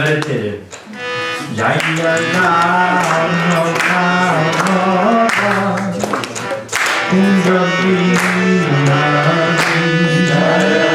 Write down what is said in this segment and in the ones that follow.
meditative. Jaya Rama Rama Kunja Vina Jaya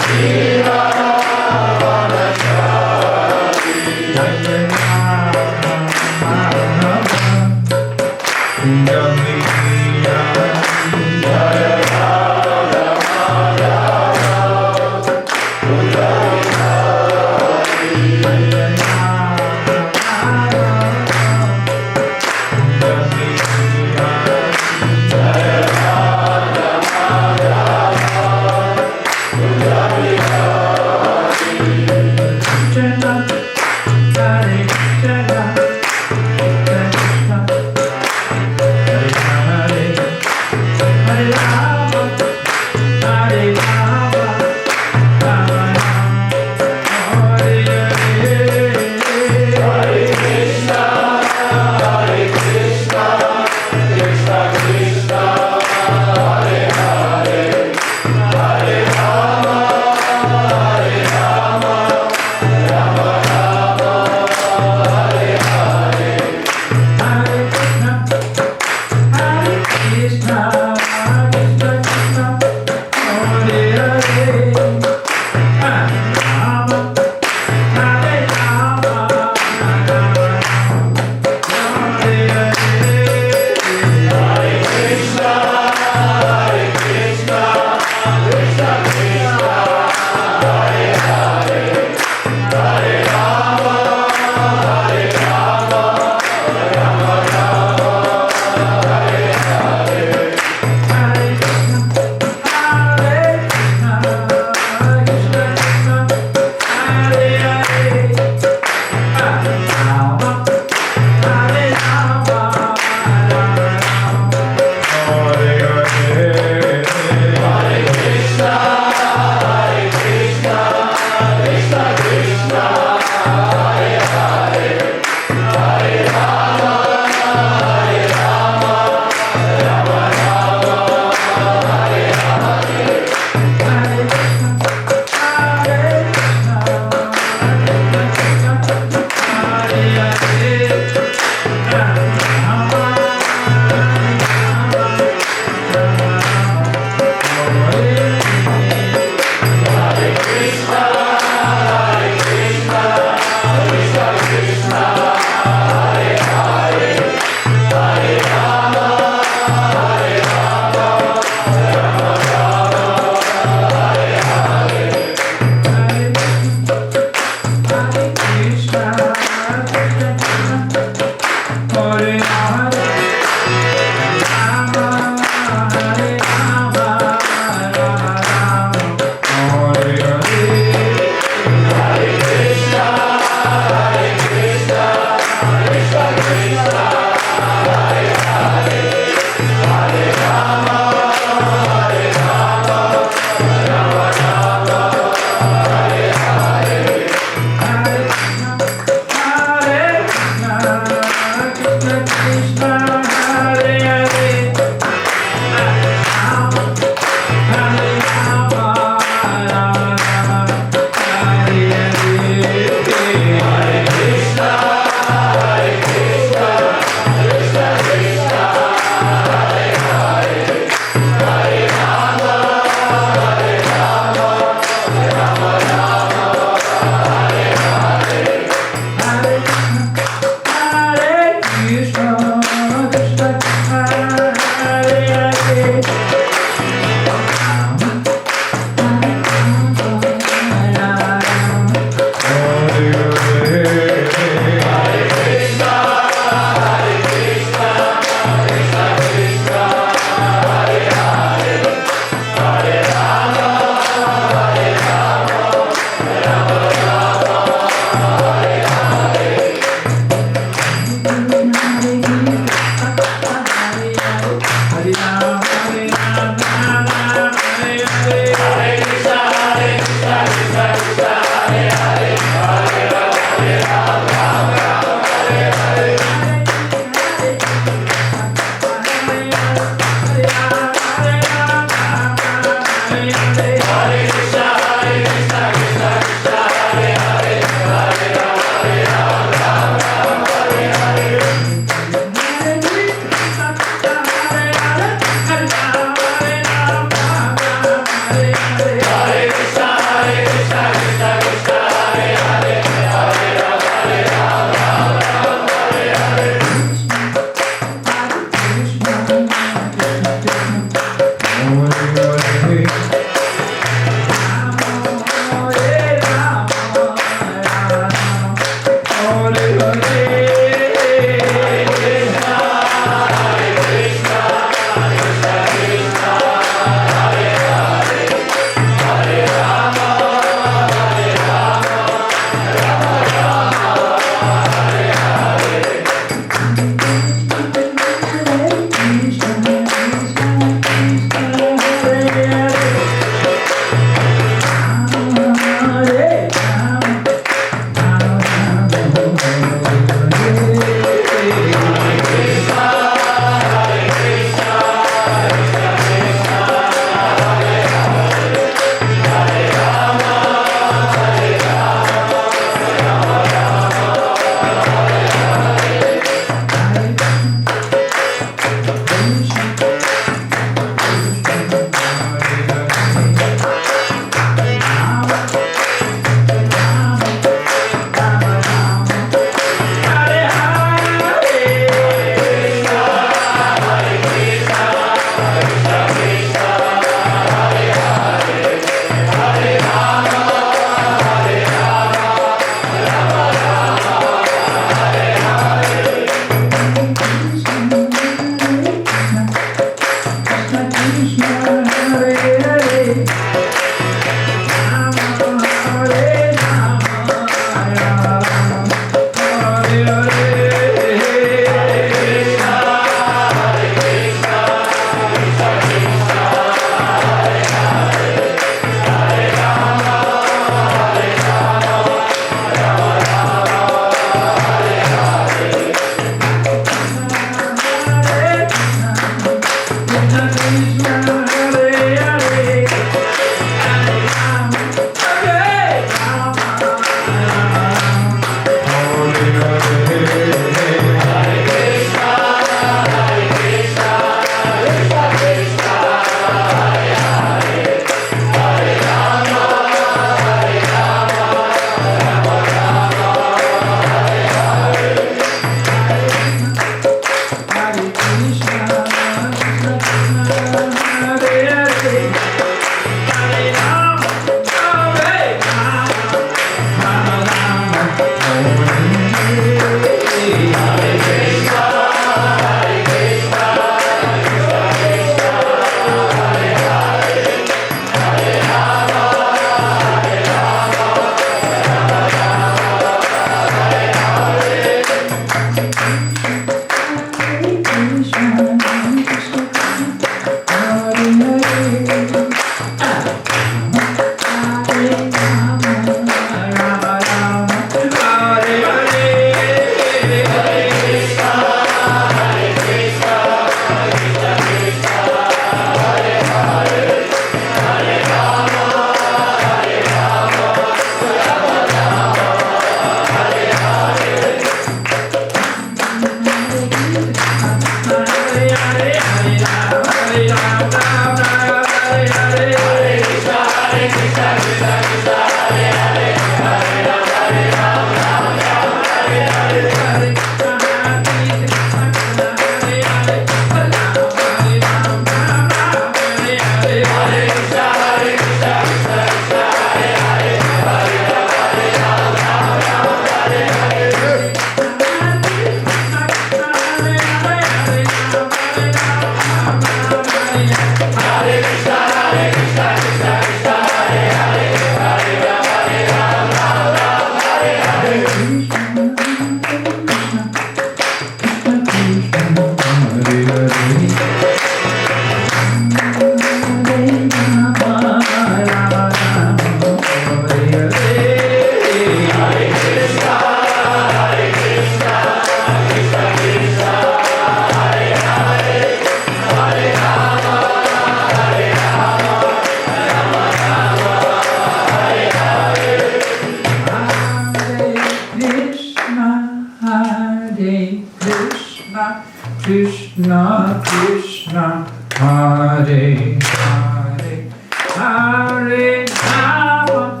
Krishna, Krishna, Hare Hare, Hare Rama,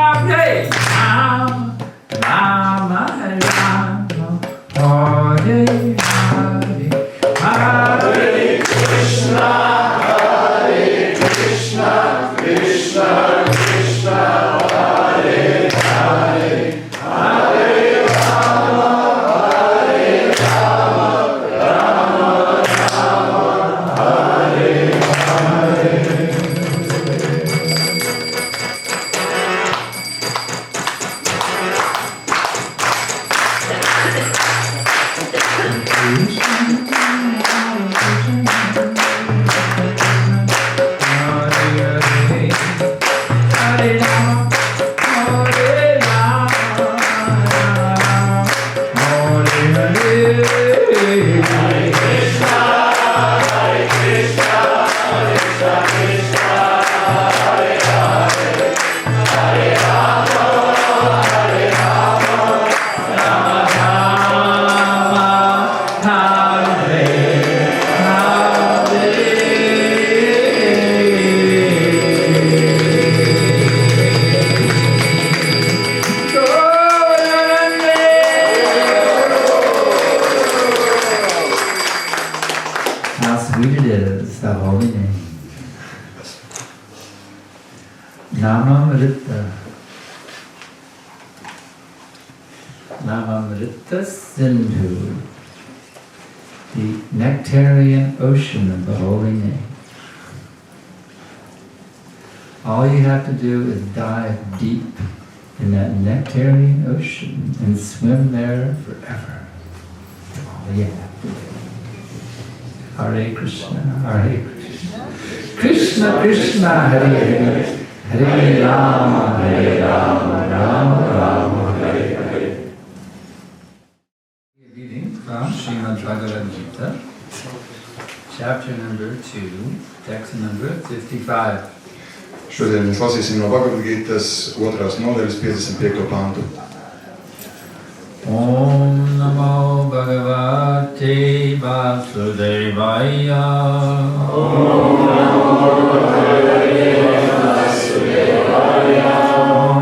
Hare Rama, Rama Rama, Hare Hare, Hare Krishna, Krishna, Krishna, Krishna, Hare Hare, Hare Rama, Hare Rama, Rama Rama, Hare Hare. Namamrita Sindhu, the nectarian ocean of the holy name. All you have to do is dive deep in that nectarian ocean and swim there forever. All you have to do. Hare Krishna, Hare Krishna, Krishna Krishna, Hare Hare, Hare Rama, Hare Rama, Rama Rama, Hare Hare. Reading from Sriman Bhagavad-Gītā, chapter number 2, text number 55. Šodien mēs lasīsim no Bhagavad-Gītas 2. nodaļas 55. pantu. Om Namo Bhagavate Vasudevaya. Om Namo Bhagavate Vasudevaya. Om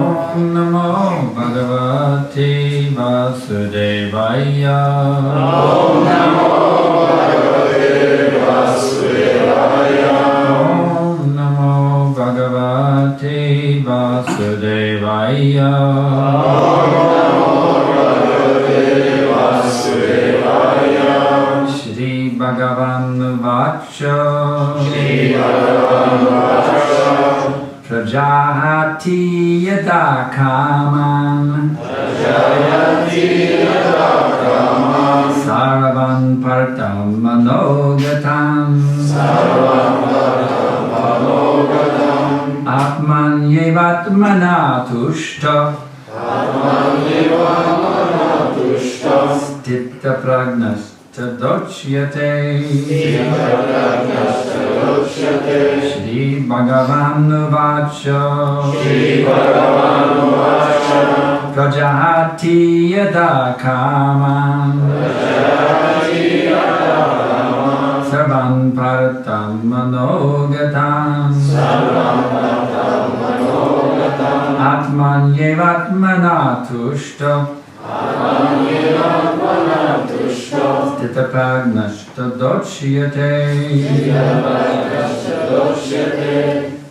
Namo Bhagavate Vasudevaya. Om Namo Bhagavate Vasudevaya. Om Namo Bhagavate Vasudevaya. Shri Bhagavan Vacha, Prajahati Yada Kaman, Sarvan Partam Manogatam, Atman Yevatmana Tushta, Stipta Pragnasta Dochyate, Shri Bhagavan Vacha, Prajahati Yada Kaman, Sarvan Partam Manogatam, Atman Yevatmana Tushta, Stita Pragnashta Dochyate.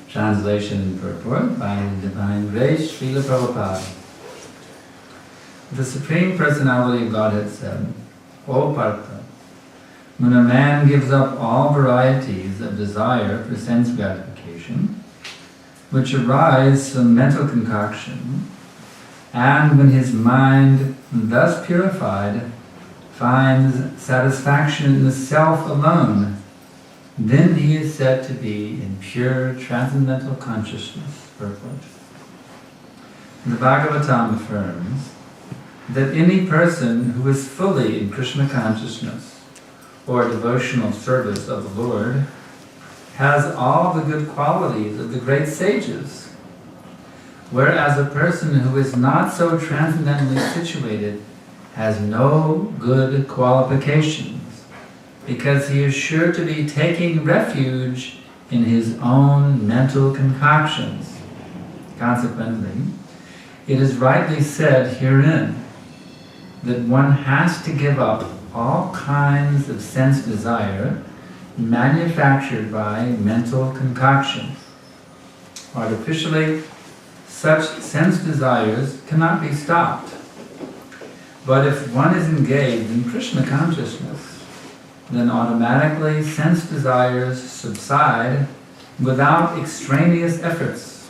Translation and purport by the Divine Grace, Srila Prabhupada. The Supreme Personality of Godhead said, O Partha, when a man gives up all varieties of desire for sense gratification, which arise from mental concoction, and when his mind, thus purified, finds satisfaction in the self alone, then he is said to be in pure transcendental consciousness. Purport. The Bhagavatam affirms that any person who is fully in Krishna consciousness or devotional service of the Lord has all the good qualities of the great sages, whereas a person who is not so transcendently situated has no good qualifications because he is sure to be taking refuge in his own mental concoctions. Consequently, it is rightly said herein that one has to give up all kinds of sense desire manufactured by mental concoctions. Artificially, such sense desires cannot be stopped. But if one is engaged in Krishna consciousness, then automatically sense desires subside without extraneous efforts.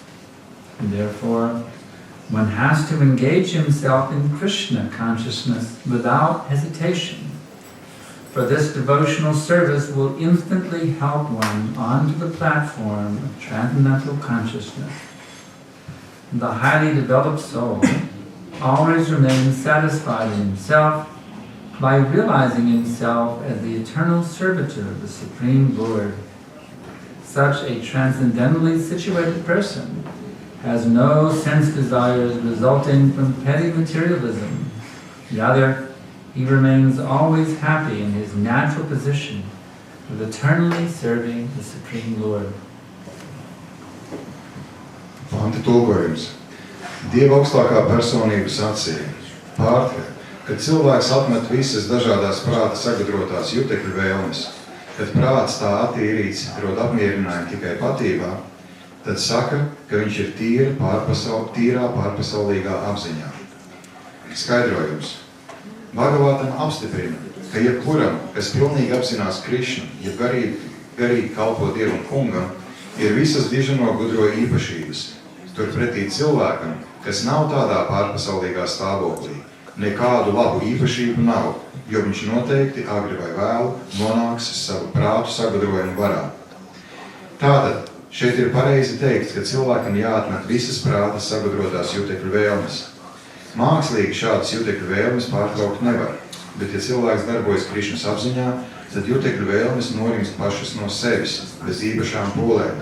And therefore, one has to engage himself in Krishna consciousness without hesitation. For this devotional service will instantly help one onto the platform of transcendental consciousness. The highly developed soul always remains satisfied in himself by realizing himself as the eternal servitor of the Supreme Lord. Such a transcendentally situated person has no sense desires resulting from petty materialism. Rather, he remains always happy in his natural position of eternally serving the Supreme Lord. Panta tulkojums. Dieva augstākā personība sacīja: pārtver, kad cilvēks atmet visas dažādās prāta sagadrotās jutekļu vēlmes, kad prāts tā attīrīts rod apmierinājumu tikai patībā, tad saka, ka viņš ir tīrā pārpasaulīgā apziņā. Skaidrojums. Bhagavatam apstiprina, ka jebkuram, kas pilnīgi apzinās Krišnu, ja garīgi kalpo Dievam kungam, ir visas dižano gudro īpašības. Turpretī cilvēkam, kas nav tādā pārpasaulīgā stāvoklī, nekādu labu īpašību nav, jo viņš noteikti agri vai vēlu nonāks savu prātu sagudrojumu varā. Tātad, šeit ir pareizi teikts, ka cilvēkam jāatmet visas prāta sagudrotās jutekļu vēlmes. Mākslīgi šādas jutekļu vēlmes pārtraukt nevar, bet ja cilvēks darbojas Krišnas apziņā, tad jutekļu vēlmes norimst pašas no sevis, bez īpašām pūlēm.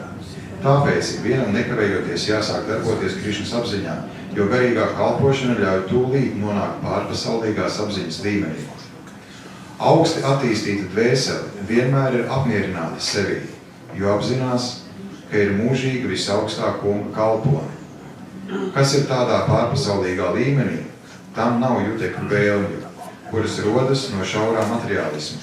Tāpēc ikvienam nekavējoties jāsāk darboties Krišnas apziņā, jo garīgā kalpošana ļauj tūlīt nonākt pārpasaulīgās apziņas līmenī. Augsti attīstīta dvēsele vienmēr ir apmierināta sevī, jo apzinās, ka ir mūžīgi visaugstā kunga kalponi. Kas ir tādā pārpasaulīgā līmenī, tam nav jutekļu vēlmju, kuras rodas no šaurā materiālisma.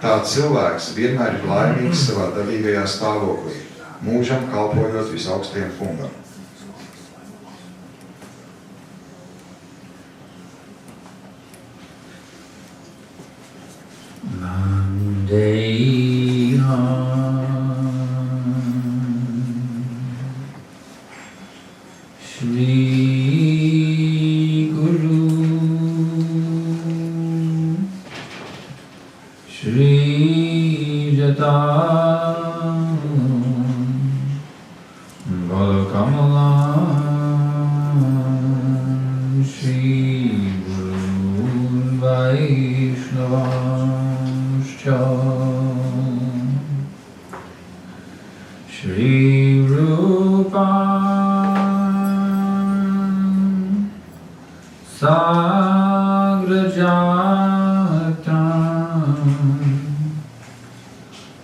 Tāds cilvēks vienmēr ir laimīgs savā dabīgajā stāvoklī, mūžam kalpojot visaugstajam kungam. Shri Guru Shri Jata Balakamala Shri Guru Vaishnavascha Shri Rupa Sagrajatam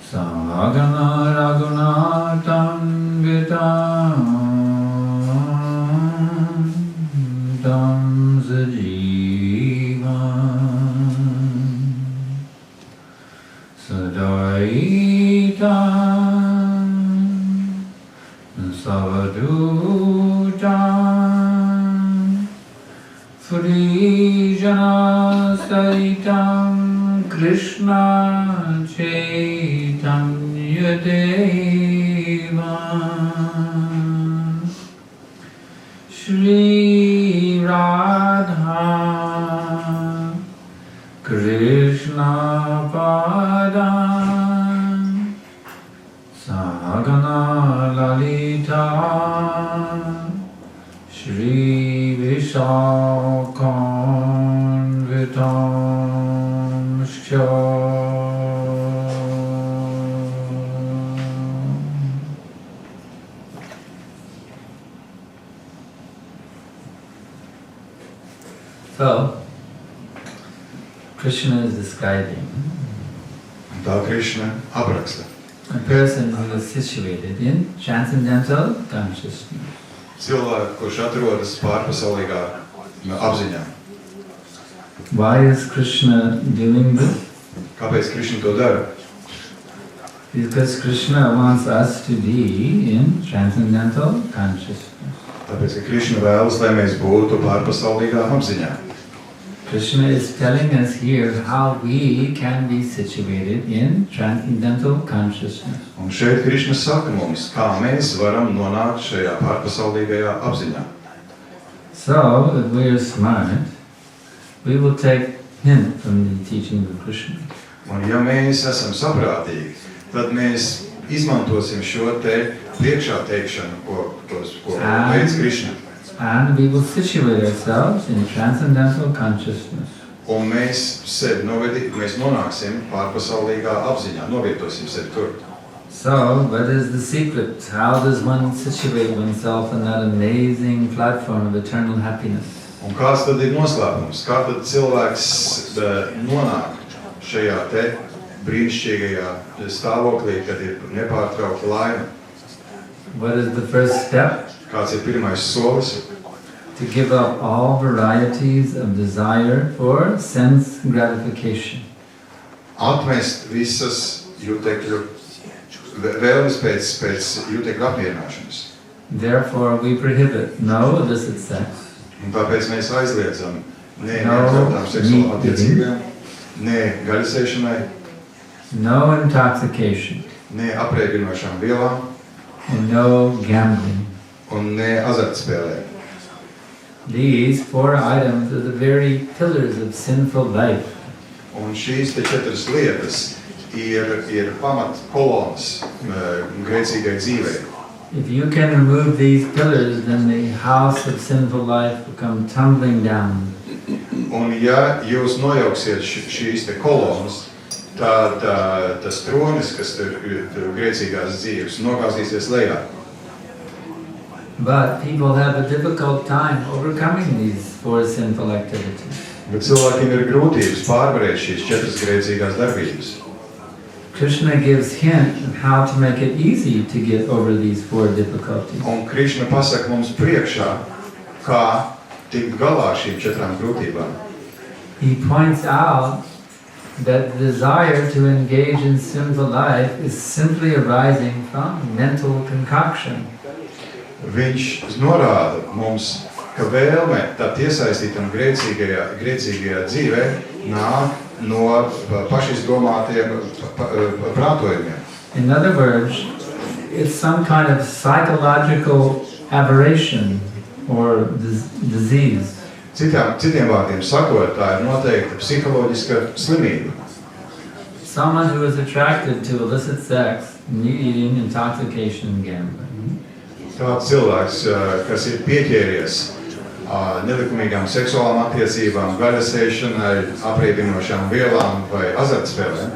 Sagana Ragunatam Vitam Tam Sajivam Sadaitam Savadutam Frijana Saitam Krishna Chaitanya Deva Shri Radha Krishna Padam Sagana Lalita Shri Vishakam Vitam Shya So, Krishna is describing Un tā Krišna apraksta. A person who is situated in transcendental consciousness. Cilvēku, kurš atrodas pārpasaulīgā apziņā. Why is Krishna doing this? Kāpēc Krišna to dara? Because Krishna wants us to be in transcendental consciousness. Tāpēc, ka Krišna vēlas, lai mēs būtu pārpasaulīgā apziņā. Krishna is telling us here how we can be situated in transcendental consciousness. Un šeit Krišna saka mums, kā mēs varam nonākt šajā pārpasaulīgajā apziņā. So, if we are smart, we will take hint from the teaching of Krishna. Un ja mēs esam saprātīgi, tad mēs izmantosim šo te priekšā teikšanu, ko veids Krišna. And we will situate ourselves in transcendental consciousness. Un mēs nonāksim pārpasaulīgā apziņā, novietosim sevi tur. So, what is the secret? How does one situate oneself on that amazing platform of eternal happiness? Un kāds tad ir noslēpums? Kā tad cilvēks nonāk šajā te brīnišķīgajā stāvoklī, kad ir nepārtraukta laime? What is the first step? Kāds ir pirmais solis? To give up all varieties of desire for sense gratification. Atmest visas jutekļu, vēlmes pēc jutekļu apmierināšanas. Therefore, we prohibit no illicit sex. Un tāpēc mēs aizliedzam neatļautām seksuālām attiecībām, ne gaļasēšanai, no intoxication, ne apreibinošām vielām and no gambling. un ne azartspēlēm. These four items are the very pillars of sinful life. Un šīs te 4 lietas ir pamat kolonas grēcīgai dzīvei. If you can remove these pillars, then the house of sinful life will come tumbling down. Un ja jūs nojauksiet šīs te kolonas, tad tas tronis, kas tur grēcīgās dzīves, nogāzīsies lejā. But people have a difficult time overcoming these four sinful activities. Bet cilvēkiem ir grūtības pārvarēt šīs 4 grēcīgās darbības. Krishna gives hint of how to make it easy to get over these four difficulties. Un Krišna pasaka mums priekšā, kā tikt galā ar šīm 4 grūtībām. He points out that the desire to engage in sinful life is simply arising from mental concoction. Viņš norāda mums, ka vēlme tāpt iesaistītam grēcīgajā dzīvē nāk no pašizdomātiem prātojumiem. In other words, it's some kind of psychological aberration or disease. Citiem vārdiem sakot, tā ir noteikta psiholoģiska slimība. Someone who is attracted to illicit sex, meat eating, intoxication, and gambling. Tāds cilvēks, kas ir pieķēries nelikumīgām seksuālām attiecībām, gaļasēšanai, apreibinošām vielām vai azartspēlēm.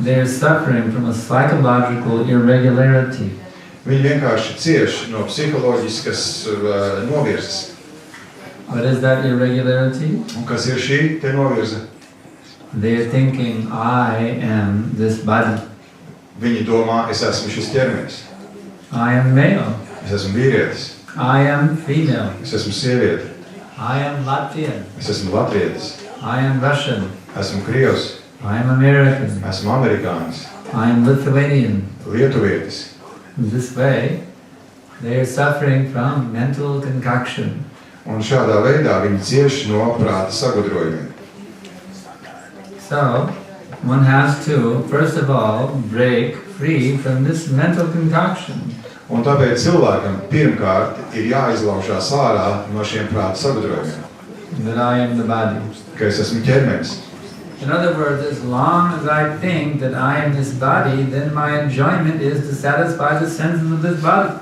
They are suffering from a psychological irregularity. Viņi vienkārši cieš no psiholoģiskas novirzes. What is that irregularity? Un kas ir šī te novirze? They are thinking, I am this body. Viņi domā, es esmu šis ķermenis. I am male. Es esmu vīrietis. I am female. Es esmu sieviete. I am Latvian. Es esmu latvietis. I am Russian. Esmu krievs. I am American. Esmu amerikānis. I am Lithuanian. Lietuvietis. In this way, they are suffering from mental concoction. Un šādā veidā viņi cieš no prāta sagudrojumiem. So, one has to, first of all, break free from this mental concoction. Un tāpēc cilvēkam pirmkārt ir jāizlaužās ārā no šiem prāta sagudrojumiem. That I am the body. Ka es esmu ķermenis. In other words, as long as I think that I am this body, then my enjoyment is to satisfy the senses of this body.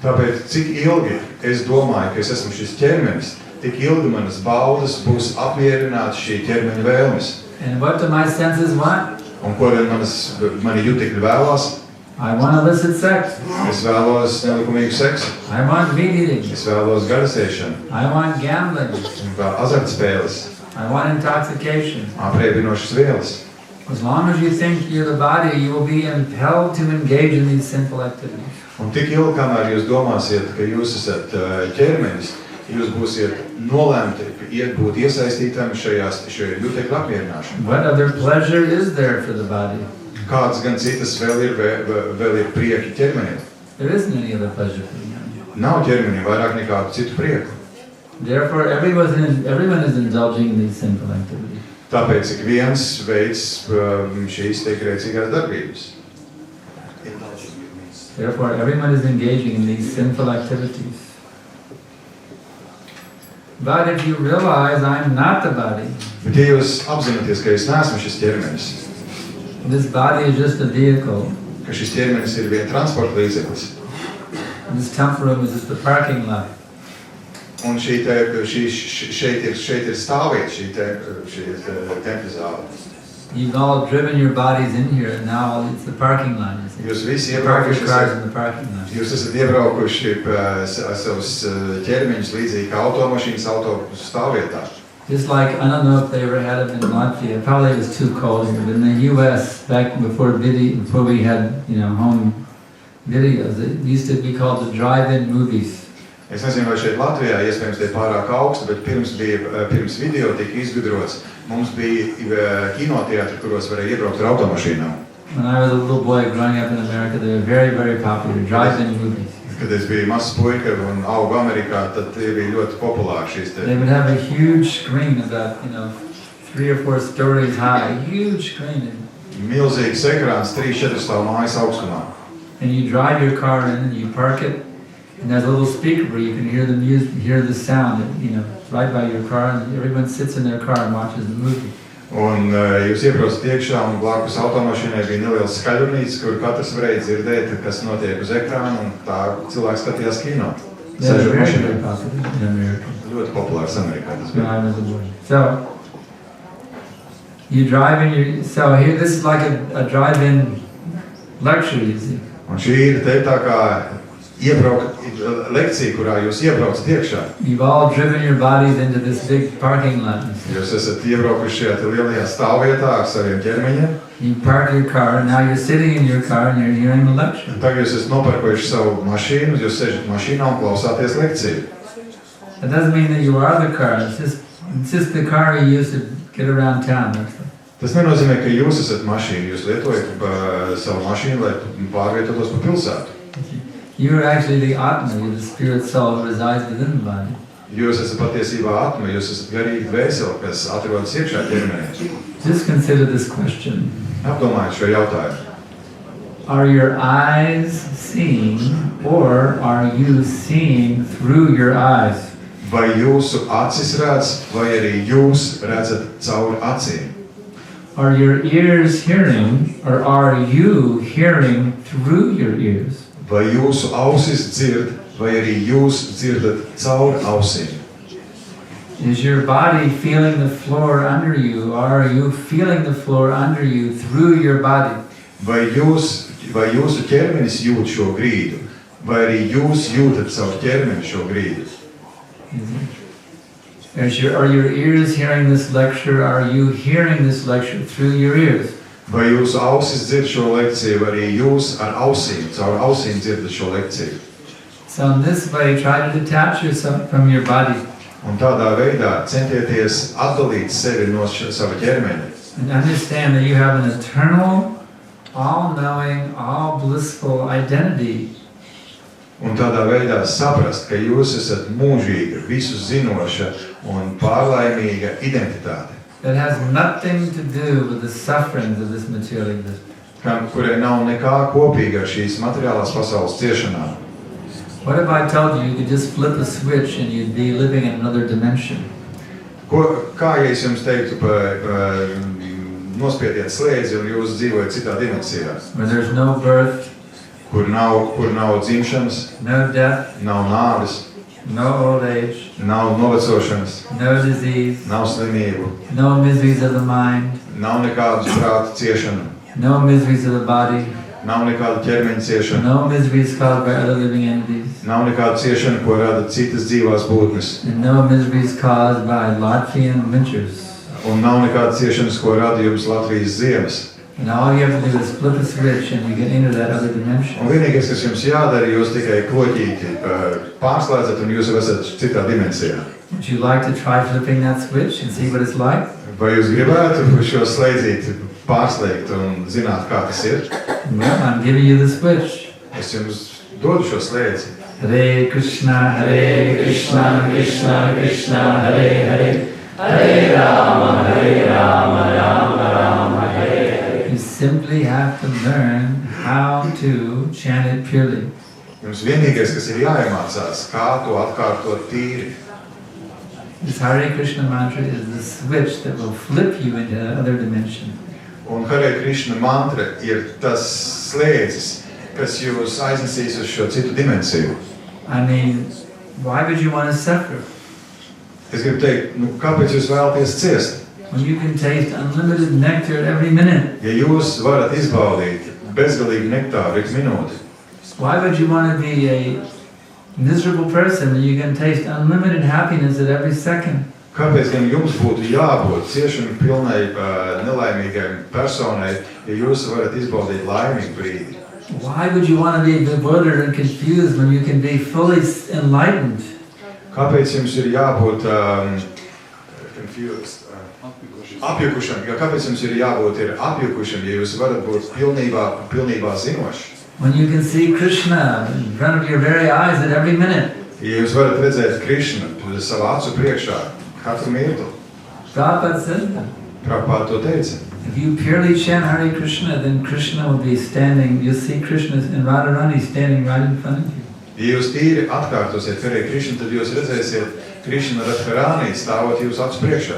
Tāpēc, cik ilgi es domāju, ka es esmu šis ķermenis, tik ilgi manas baudas būs apmierināts šī ķermeņa vēlmes. And what do my senses want? Un ko vien mani jutekļi vēlās? I want illicit sex. Es vēlos nelikumīgu seksu. I want meat eating. Es vēlos gaļasēšanu. I want gambling. Vēl azartspēles. I want intoxication. Apreibinošas vielas. As long as you think you're the body, you will be impelled to engage in these sinful activities. Un tik ilgi, kamēr jūs domāsiet, ka jūs esat ķermenis, jūs būsiet nolemti būt iesaistītam šajā jutekļu apmierināšanā. What other pleasure is there for the body? Kādas gan citas vēl ir prieki ķermenim? There isn't any other pleasure for the body. Nav ķermenim vairāk nekādu citu prieku. Therefore, everyone is indulging in these sinful activities. Tāpēc ik viens veids šīs grēcīgās darbības. Therefore, everyone is engaging in these sinful activities. But if you realize I'm not the body, Bet ja jūs apzināties, ka es neesmu šis ķermenis, this body is just a vehicle, ka šis ķermenis ir vien transporta līdzeklis, this temple room is just a parking lot, un šeit ir stāvvieta, šī tempļa zāle. you've all driven your bodies in here, and now it's the parking lot. Jūs visi You park your cars in the parking lot. Jūs esat iebraukuši savus ķermeņus līdzīgi kā automašīnas stāvvietā. Just like, I don't know if they ever had it in Latvia, probably it was too cold here, but in the US, back before we had, home videos, it used to be called the drive-in movies. Es nezinu, vai šeit Latvijā iespējams tie pārāk augsti, bet pirms video tika izgudrots, mums bija kinoteātri, kuros varēja iebraukt ar automašīnām. When I was a little boy growing up in America, they were very, very popular, drive-in movies. Kad es biju mazs puika un augu Amerikā, tad tie bija ļoti populāri šīs te. They would have a huge screen about, 3 or 4 stories high, huge screen. Milzīgs ekrāns, 3-4 stāvu mājas augstumā. And you drive your car in and you park it, and there's a little speaker where you can hear the music, hear the sound, right by your car, and everyone sits in their car and watches the movie. Un jūs iebraucat iekšā un blakus automašīnai bija neliels skaļrunītis, kur katrs varēja dzirdēt, kas notiek uz ekrāna, un tā cilvēks skatījās kino. They're very, very popular in America. Ļoti populārs Amerikā tas When bija. I was a boy. So, you drive in so here, this is like a drive-in lecture, you see. Un šī ir te tā kā lekcija, kurā jūs iebraucat iekšā. You've all driven your bodies into this big parking lot. Jūs esat iebraukuši šajā te lielajā stāvvietā ar saviem ķermeņiem. You park your car, and now you're sitting in your car and you're hearing the lecture. Tagad jūs esat noparkojuši savu mašīnu, jūs sežat mašīnā un klausāties lekciju. That doesn't mean that you are the car. It's just the car you use to get around town. Tas nenozīmē, ka jūs esat mašīna, jūs lietojat savu mašīnu, lai pārvietotos pa pilsētu. You are actually the Atma, you're the spirit soul who resides within the body. Jūs esat patiesībā atma, jūs esat garīgi dvēseli, kas atrodas iekšā ķermenī. Just consider this question. Apdomājiet šo jautājumu. Are your eyes seeing, or are you seeing through your eyes? Vai jūsu acis redz, vai arī jūs redzat caur acīm? Are your ears hearing, or are you hearing through your ears? Vai jūsu ausis dzird, vai arī jūs dzirdat caur ausīm? Is your body feeling the floor under you, or are you feeling the floor under you through your body? Vai jūsu ķermenis jūt šo grīdu, vai arī jūs jūtat savu ķermeni šo grīdu? Are your ears hearing this lecture? Are you hearing this lecture through your ears? Vai jūsu ausis dzird šo lekciju, vai arī jūs ar ausīm, caur ausīm dzirdat šo lekciju? So in this way, try to detach yourself from your body. Un tādā veidā centieties atdalīt sevi no sava ķermeņa. And understand that you have an eternal, all-knowing, all-blissful identity. Un tādā veidā saprast, ka jūs esat mūžīga, visu zinoša un pārlaimīga identitāte. That has nothing to do with the sufferings of this material existence. Kurai nav nekā kopīga ar šīs materiālās pasaules ciešanām. What if I told you you could just flip a switch and you'd be living in another dimension? Kā ja es jums teiktu, nospiediet slēdzi un jūs dzīvojat citā dimensijā? Where there's no birth, kur nav dzimšanas, no death, nav nāves, no old age, nav novecošanas, no disease, nav slimību, no miseries of the mind, nav nekādas prāta ciešana, no miseries of the body, nav nekāda ķermeņa ciešana, no miseries caused by other living entities, nav nekāda ciešana, ko rada citas dzīvās būtnes, and no miseries caused by Latvian winters. Un nav nekāda ciešanas, ko rada jums Latvijas ziemas. And all you have to do is flip a switch and you get into that other dimension. Un vienīgais, kas jums jādara, jūs tikai kloķīti pārslēdzat un jūs jau esat citā dimensijā. Would you like to try flipping that switch and see what it's like? Vai jūs gribētu šo slēdzīti pārslēgt un zināt, kā tas ir? Well, I'm giving you the switch. Es jums dodu šo slēdzi. Hare Krishna, Krishna Krishna, Hare Hare, Hare Rama, Rama Rama, Hare Hare. You simply have to learn how to chant it purely. Jums vienīgais, kas ir jāiemācās, kā to atkārtot tīri. This Hare Krishna mantra is the switch that will flip you into that other dimension. Un Hare Krishna mantra ir tas slēdzis, kas jūs aiznesīs uz šo citu dimensiju. I mean, why would you want to suffer? Es gribu teikt, kāpēc jūs vēlaties ciest? When you can taste unlimited nectar every minute. Ja jūs varat izbaudīt bezgalīgu nektāru ik minūti, Why would you want to be a miserable person when you can taste unlimited happiness at every second? kāpēc gan jums būtu jābūt ciešanu pilnai nelaimīgai personai, ja jūs varat izbaudīt laimīgu brīdi? Why would you want to be bewildered and confused when you can be fully enlightened? Kāpēc jums ir jābūt apjukušam? Kāpēc jums ir jābūt apjukušam, ja jūs varat būt pilnībā zinoši? When you can see Krishna in front of your very eyes at every minute. Ja jūs varat redzēt Krishnu savā acu priekšā katru mirkli. Prabhupada said that. Prabhupada to teica. If you purely chant Hare Krishna, then Krishna will be standing, you'll see Krishna and Radharani standing right in front of you. Ja jūs tīri atkārtosiet Hare Krishna, tad jūs redzēsiet Krishna Radharani stāvot jūsu acu priekšā.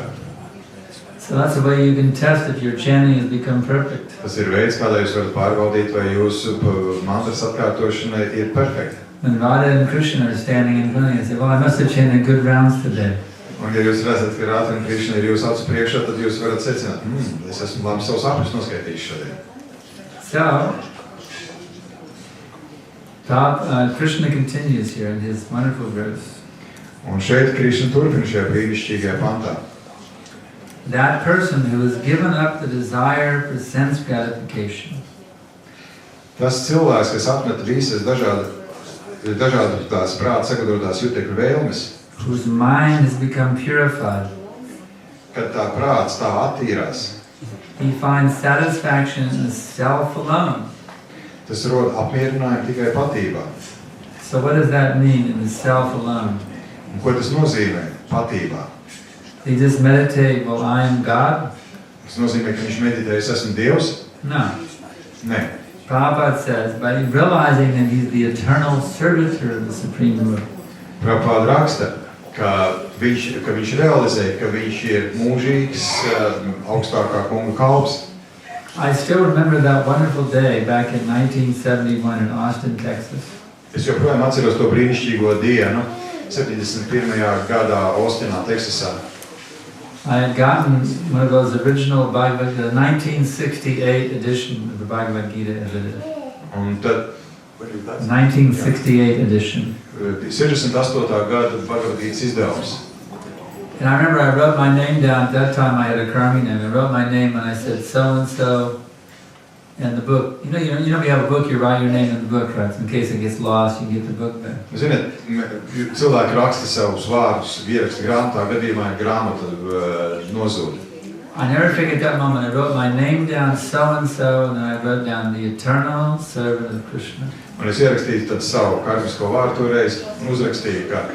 So that's the way you can test if your chanting has become perfect. Tas ir veids, kādā jūs varat pārbaudīt, vai jūsu mantras atkārtošana ir perfekta. When Radha and Krishna are standing in front of you, you say, well, I must have chanted good rounds today. Un ja jūs redzat, ka Radha un Krishna ir jūsu acu priekšā, tad jūs varat secināt, es esmu labi savus apjus noskaitījis šodien. So, Krishna continues here in his wonderful verse. Un šeit Krishna turpina šajā brīnišķīgajā pantā. That person who has given up the desire for sense gratification. Tas cilvēks, kas atmet visas dažādas tās prāta sagatavotās jutekļu vēlmes, whose mind has become purified. Kad tā prāts tā attīrās, he finds satisfaction in the self alone. Tas rod apmierinājumu tikai patībā. So what does that mean in the self alone? Un ko tas nozīmē patībā? They just meditate, well, I am God? Tas nozīmē, ka viņš meditē, es esmu Dievs? No. Nē. Prabhupada says, by realizing that he's the eternal servitor of the Supreme Lord. Prabhupada raksta, ka viņš realizē, ka viņš ir mūžīgs augstākā kunga kalps. I still remember that wonderful day back in 1971 in Austin, Texas. Es joprojām atceros to brīnišķīgo dienu 71. gadā Austinā, Teksasā. I had gotten one of those original the 1968 edition of the Bhagavad-Gītā as it is. Un tad 1968 edition. 68. gada Bhagavad-Gītas izdevums. And I remember I wrote my name down. At that time I had a karmi name. I wrote my name and I said so and so in the book. You know, if you have a book, you write your name in the book, right? In case it gets lost, you get the book back. Ziniet, cilvēki raksta savus vārdus, ieraksta grāmatā, gadījumā grāmata nozūd. I never forget that moment. I wrote my name down, so and so, and then I wrote down the eternal servant of Krishna. Un es ierakstīju tad savu karmisko vārdu toreiz un uzrakstīju, ka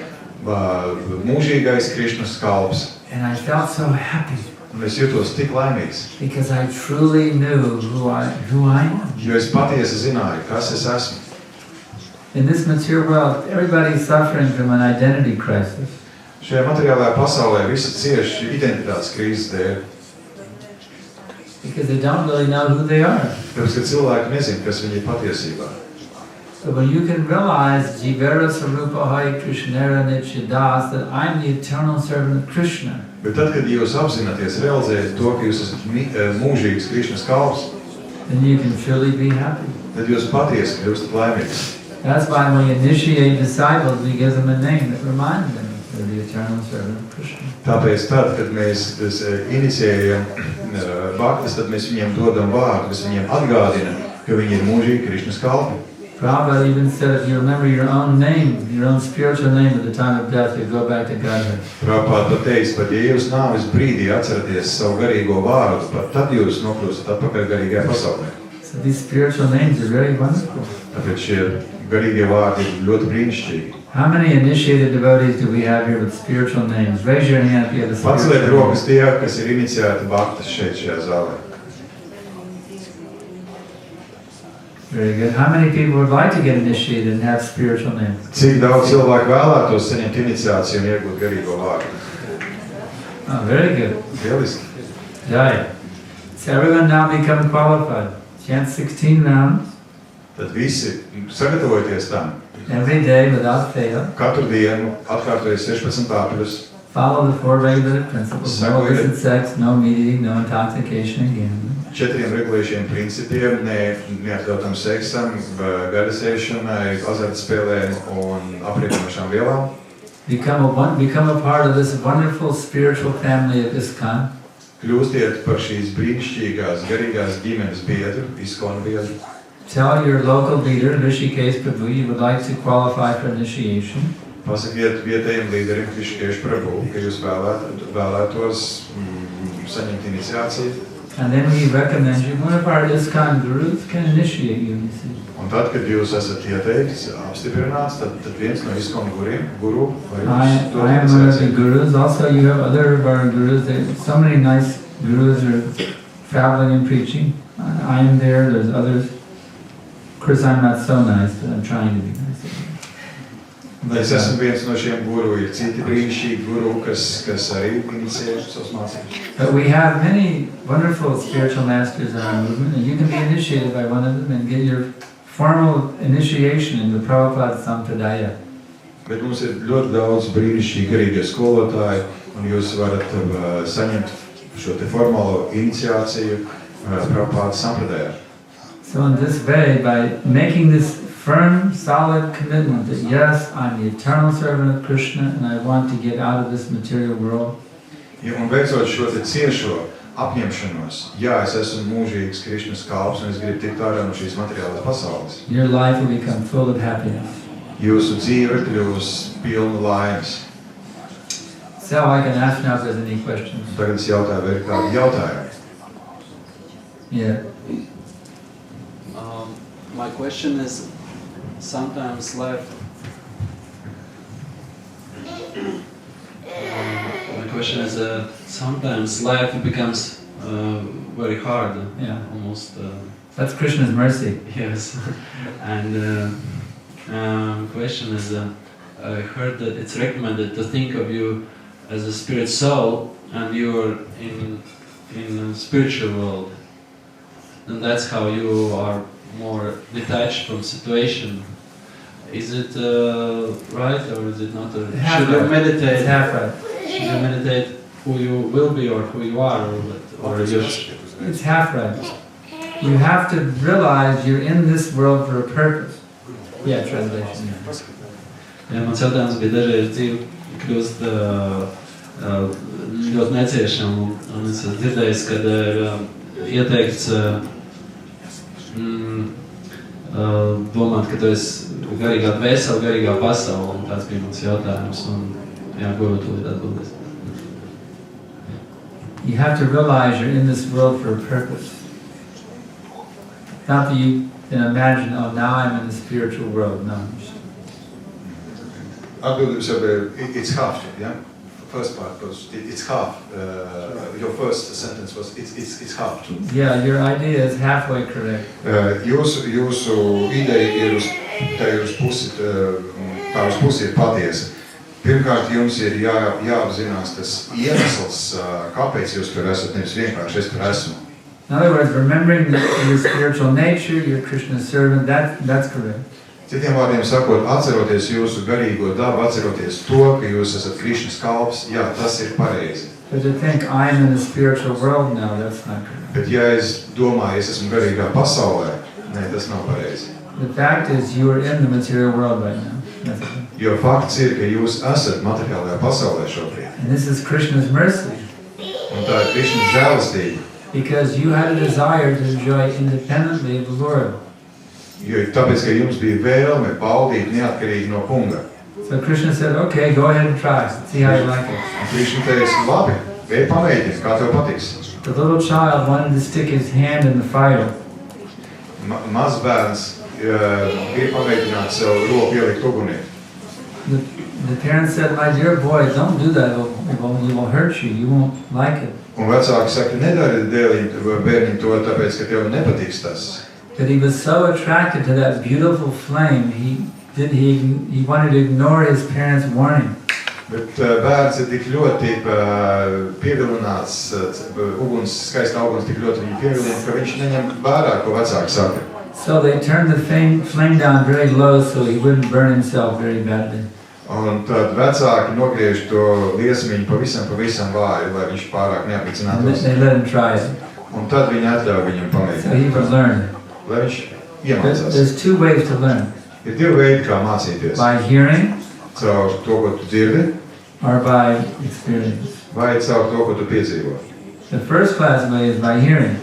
mūžīgais Krišnas kalps. And I felt so happy. Un es jutos tik laimīgs. Because I truly knew who I am. Jo es patiesi zināju, kas es esmu. In this material world, everybody's suffering from an identity crisis. Šajā materiālajā pasaulē visi cieši identitātes krīzes dēļ. Because they don't really know who they are. Tāpēc, ka cilvēki nezin, kas viņi ir patiesībā. So when you can realize Jivera Sarupa Hai Krishnera Nityadas, that I'm the eternal servant of Krishna. Bet tad, kad jūs apzināties, realizējat to, ka jūs esat mūžīgs Krišnas kalps, then you can truly be happy. tad jūs patiesi kļūstat laimīgs. That's why when we initiate disciples, we give them a name that reminds them of They're the eternal servant of Krishna. Tāpēc tad, kad mēs inicijējam bhaktas, tad mēs viņiem dodam vārdu, kas viņiem atgādina, ka viņi ir mūžīgi Krišnas kalpi. Prabhupada even said if you remember your own name, your own spiritual name at the time of death, you go back to Godhead. Prabhupada pat teiks, pat ja jūs nāves brīdī atceraties savu garīgo vārdu, pat tad jūs nokļūstat atpakaļ garīgajā pasaulē. So these spiritual names are very wonderful. Tāpēc šie garīgie vārdi ir ļoti brīnišķīgi. How many initiated devotees do we have here with spiritual names? Raise your hand if you have a spiritual Paceliet name. rokas tie, kas ir iniciēti bhaktas šeit šajā zālē. Very good. How many people would like to get initiated and have spiritual names? Cik daudz cilvēku vēlētos saņemt iniciāciju un iegūt garīgo vārdu? Oh, very good. Lieliski. Jai. So everyone now become qualified. Chant 16 rounds Tad visi sagatavojieties tam. every day without fail. Katru dienu atkārtojies 16 tāpļus. Follow the 4 regulative principles. No Sekojiet illicit sex, no meat eating, no intoxication and gambling. 4 regulējušiem principiem, neatļautam seksam, gaļasēšanai, azartspēlēm un apriebinošām vielām. Become a part of this wonderful spiritual family of ISKCON. Kļūstiet par šīs brīnišķīgās garīgās ģimenes biedru, ISKCON biedru. Tell your local leader, Rishikesh Prabhu, you would like to qualify for initiation. Pasakiet vietējiem līderim Rishikesh Prabhu, ka jūs vēlētos saņemt iniciāciju. And then we recommend you, one of our ISKCON gurus can initiate you, you see. Un tad, kad jūs esat ieteikts, apstiprināts, tad viens no ISKCON guru vai I jums dod am one of the iniciāciju. gurus. Also, you have other of our gurus. So many nice gurus are traveling and preaching. I am there. There's others. Of course, I'm not so nice, but I'm trying to be nice. Es esmu viens no šiem guru, ir citi brīnišķīgi guru, kas arī inicē savus mācības. But we have many wonderful spiritual masters in our movement, and you can be initiated by one of them and get your formal initiation in the Prabhupada Sampradaya. Bet mums ir ļoti daudz brīnišķīgi garīgie skolotāji, un jūs varat saņemt šo te formālo iniciāciju Prabhupada Sampradaya. So in this way, by making this firm, solid commitment that yes, I'm the eternal servant of Krishna and I want to get out of this material world. Un veicot šo te ciešo apņemšanos, jā, es esmu mūžīgs Krišnas kalps un es gribu tikt ārā no šīs materiālās pasaules. Your life will become full of happiness. Jūsu dzīve kļūs pilna laimes. So I can ask now if there's any questions. Tagad es jautāju, vai ir kādi jautājumi? Yeah. My question is, sometimes life becomes very hard. Yeah. Almost. That's Krishna's mercy. Yes. And question is, I heard that it's recommended to think of you as a spirit soul, and you're in a spiritual world, and that's how you are more detached from situation. Is it right or is it not? Should you meditate? It's half right. Should you meditate who you will be or who you are, or you? It's half right. You have to realize you're in this world for a purpose. Yeah, translation. Ja, mans jautājums bija dažreiz dzīve kļūst ļoti neciešama, un es esmu dzirdējis, kad ir ieteikts domāt, ka tu esi garīgā dvēsele, garīgā pasaule, un tāds bija mans jautājums, un jā, guru tūlīt atbildēs. You have to realize you're in this world for a purpose. Not that you can imagine, oh, now I'm in the spiritual world. No. Atbildības jau bija, it's half, yeah? First part was, it's half. Your first sentence was, it's half. Yeah, your idea is halfway correct. Jūsu ideja ir uz pusi, tā uz pusi ir patiesa. Pirmkārt, jums ir jāapzinās tas iemesls, kāpēc jūs tur esat, nevis vienkārši es tur esmu. In other words, remembering your spiritual nature, your Krishna servant, that's correct. Citiem vārdiem sakot, atceroties jūsu garīgo dabu, atceroties to, ka jūs esat Krišnas kalps, jā, tas ir pareizi. But to think I'm in the spiritual world now, that's not correct. Bet ja es domāju, es esmu garīgā pasaulē, nē, tas nav pareizi. The fact is you are in the material world right now. That's it. Jo fakts ir, ka jūs esat materiālajā pasaulē šobrīd. And this is Krishna's mercy. Un tā ir Krišnas žēlastība. Because you had a desire to enjoy independently of the Lord. Jo tāpēc, ka jums bija vēlme baudīt neatkarīgi no kunga. So Krishna said, okay, go ahead and try. See how you like it. Un Krišna teica, labi, ej pamēģini, kā tev patiks. The little child wanted to stick his hand in the fire. Mazbērns bija pamēģināt sev roku ielikt ugunī. The parents said, my dear boy, don't do that. It will hurt you. You won't like it. Un vecāki saka, nedari bērniņu to, tāpēc, ka tev nepatiks tas. But he was so attracted to that beautiful flame, he wanted to ignore his parents' warning. Bet bērns ir tik ļoti pievilināts, skaista uguns tik ļoti viņu pievilina, ka viņš neņem vērā, ko vecāki saka. So they turned the flame down very low so he wouldn't burn himself very badly. Un tad vecāki nogriež to liesmiņu pavisam vāju, lai viņš pārāk neapnicinātos. They let him try it. Un tad viņi atļauj viņam So pamēģināt. he would learn. Lai viņš iemācās. There's two ways to learn. Ir divi veidi, kā mācīties. By hearing Caur to, ko tu dzirdi, or by experience. vai caur to, ko tu piedzīvo. The first class way is by hearing.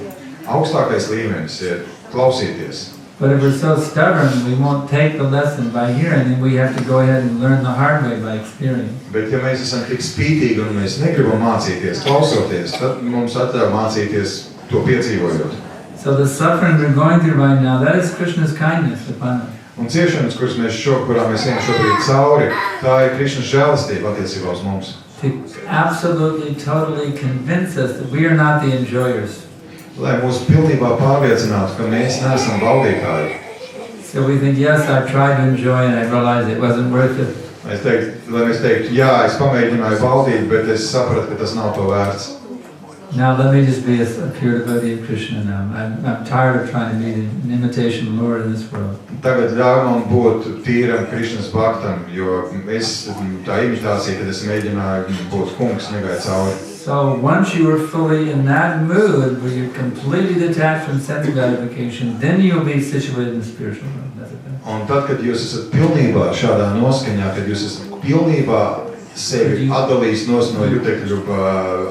Augstākais līmenis ir klausīties. But if we're so stubborn, we won't take the lesson by hearing, and we have to go ahead and learn the hard way by experience. Bet ja mēs esam tik spītīgi un mēs negribam mācīties, klausoties, tad mums atļauj mācīties to piedzīvojot. So the suffering we're going through right now, that is Krishna's kindness upon us. Un ciešanas, kurā mēs ejam šobrīd cauri, tā ir Krišnas žēlastība attiecībā uz mums. To absolutely, totally convince us that we are not the enjoyers. Lai mūs pilnībā pārliecinātu, ka mēs neesam valdītāji. So we think, yes, I tried to enjoy and I realized it wasn't worth it. Lai mēs teiktu, jā, es pamēģināju valdīt, bet es sapratu, ka tas nav to vērts. Now let me just be a pure devotee of Krishna now. I'm tired of trying to be an imitation Lord in this world. Tagad ļauj man būt tīram Krišnas bhaktam, jo tā imitācija, kad es mēģināju būt kungs, negāja cauri. So once you are fully in that mood where you're completely detached from sense gratification, then you'll be situated in the spiritual world. That's it. Un tad, kad jūs esat pilnībā šādā noskaņā, kad jūs esat pilnībā sevi atdalījis no jutekļu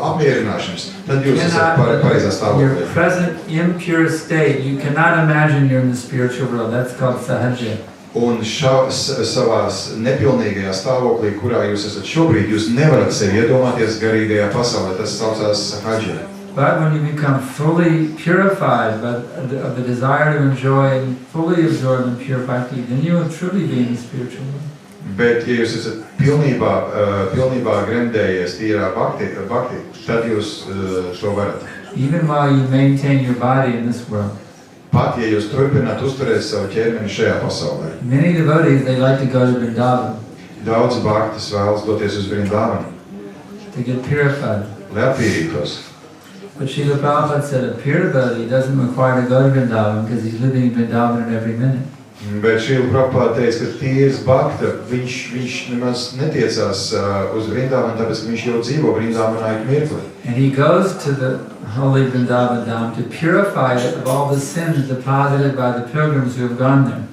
apmierināšanas, tad jūs esat pareizā stāvoklī. Your present impure state, you cannot imagine you're in the spiritual world. That's called sahaja. Un savās nepilnīgajā stāvoklī, kurā jūs esat šobrīd, jūs nevarat sevi iedomāties garīgajā pasaulē. Tas saucās sahaja. But when you become fully purified of the desire to enjoy and fully absorb in pure bhakti, then you will truly be in the spiritual world. Bet, ja jūs esat pilnībā gremdējies tīrā bhakti, tad jūs to varat. Even while you maintain your body in this world. Pat, ja jūs turpināt uzturēt savu ķermeni šajā pasaulē. Many devotees, they like to go to Vrindavan. Daudz bhaktis vēlas doties uz Vrindavanu. To get purified. Lai attīrītos. But Srila Prabhupada said a pure devotee doesn't require to go to Vrindavan because he's living in Vrindavan in every minute. Bet Srila Prabhupada teica, ka tīrs bhakta, viņš nemaz netiecās uz Vrindavanu, tāpēc, ka viņš jau dzīvo Vrindavanā ik mirkli. And he goes to the holy Vrindavan Dham to purify it of all the sins deposited by the pilgrims who have gone there.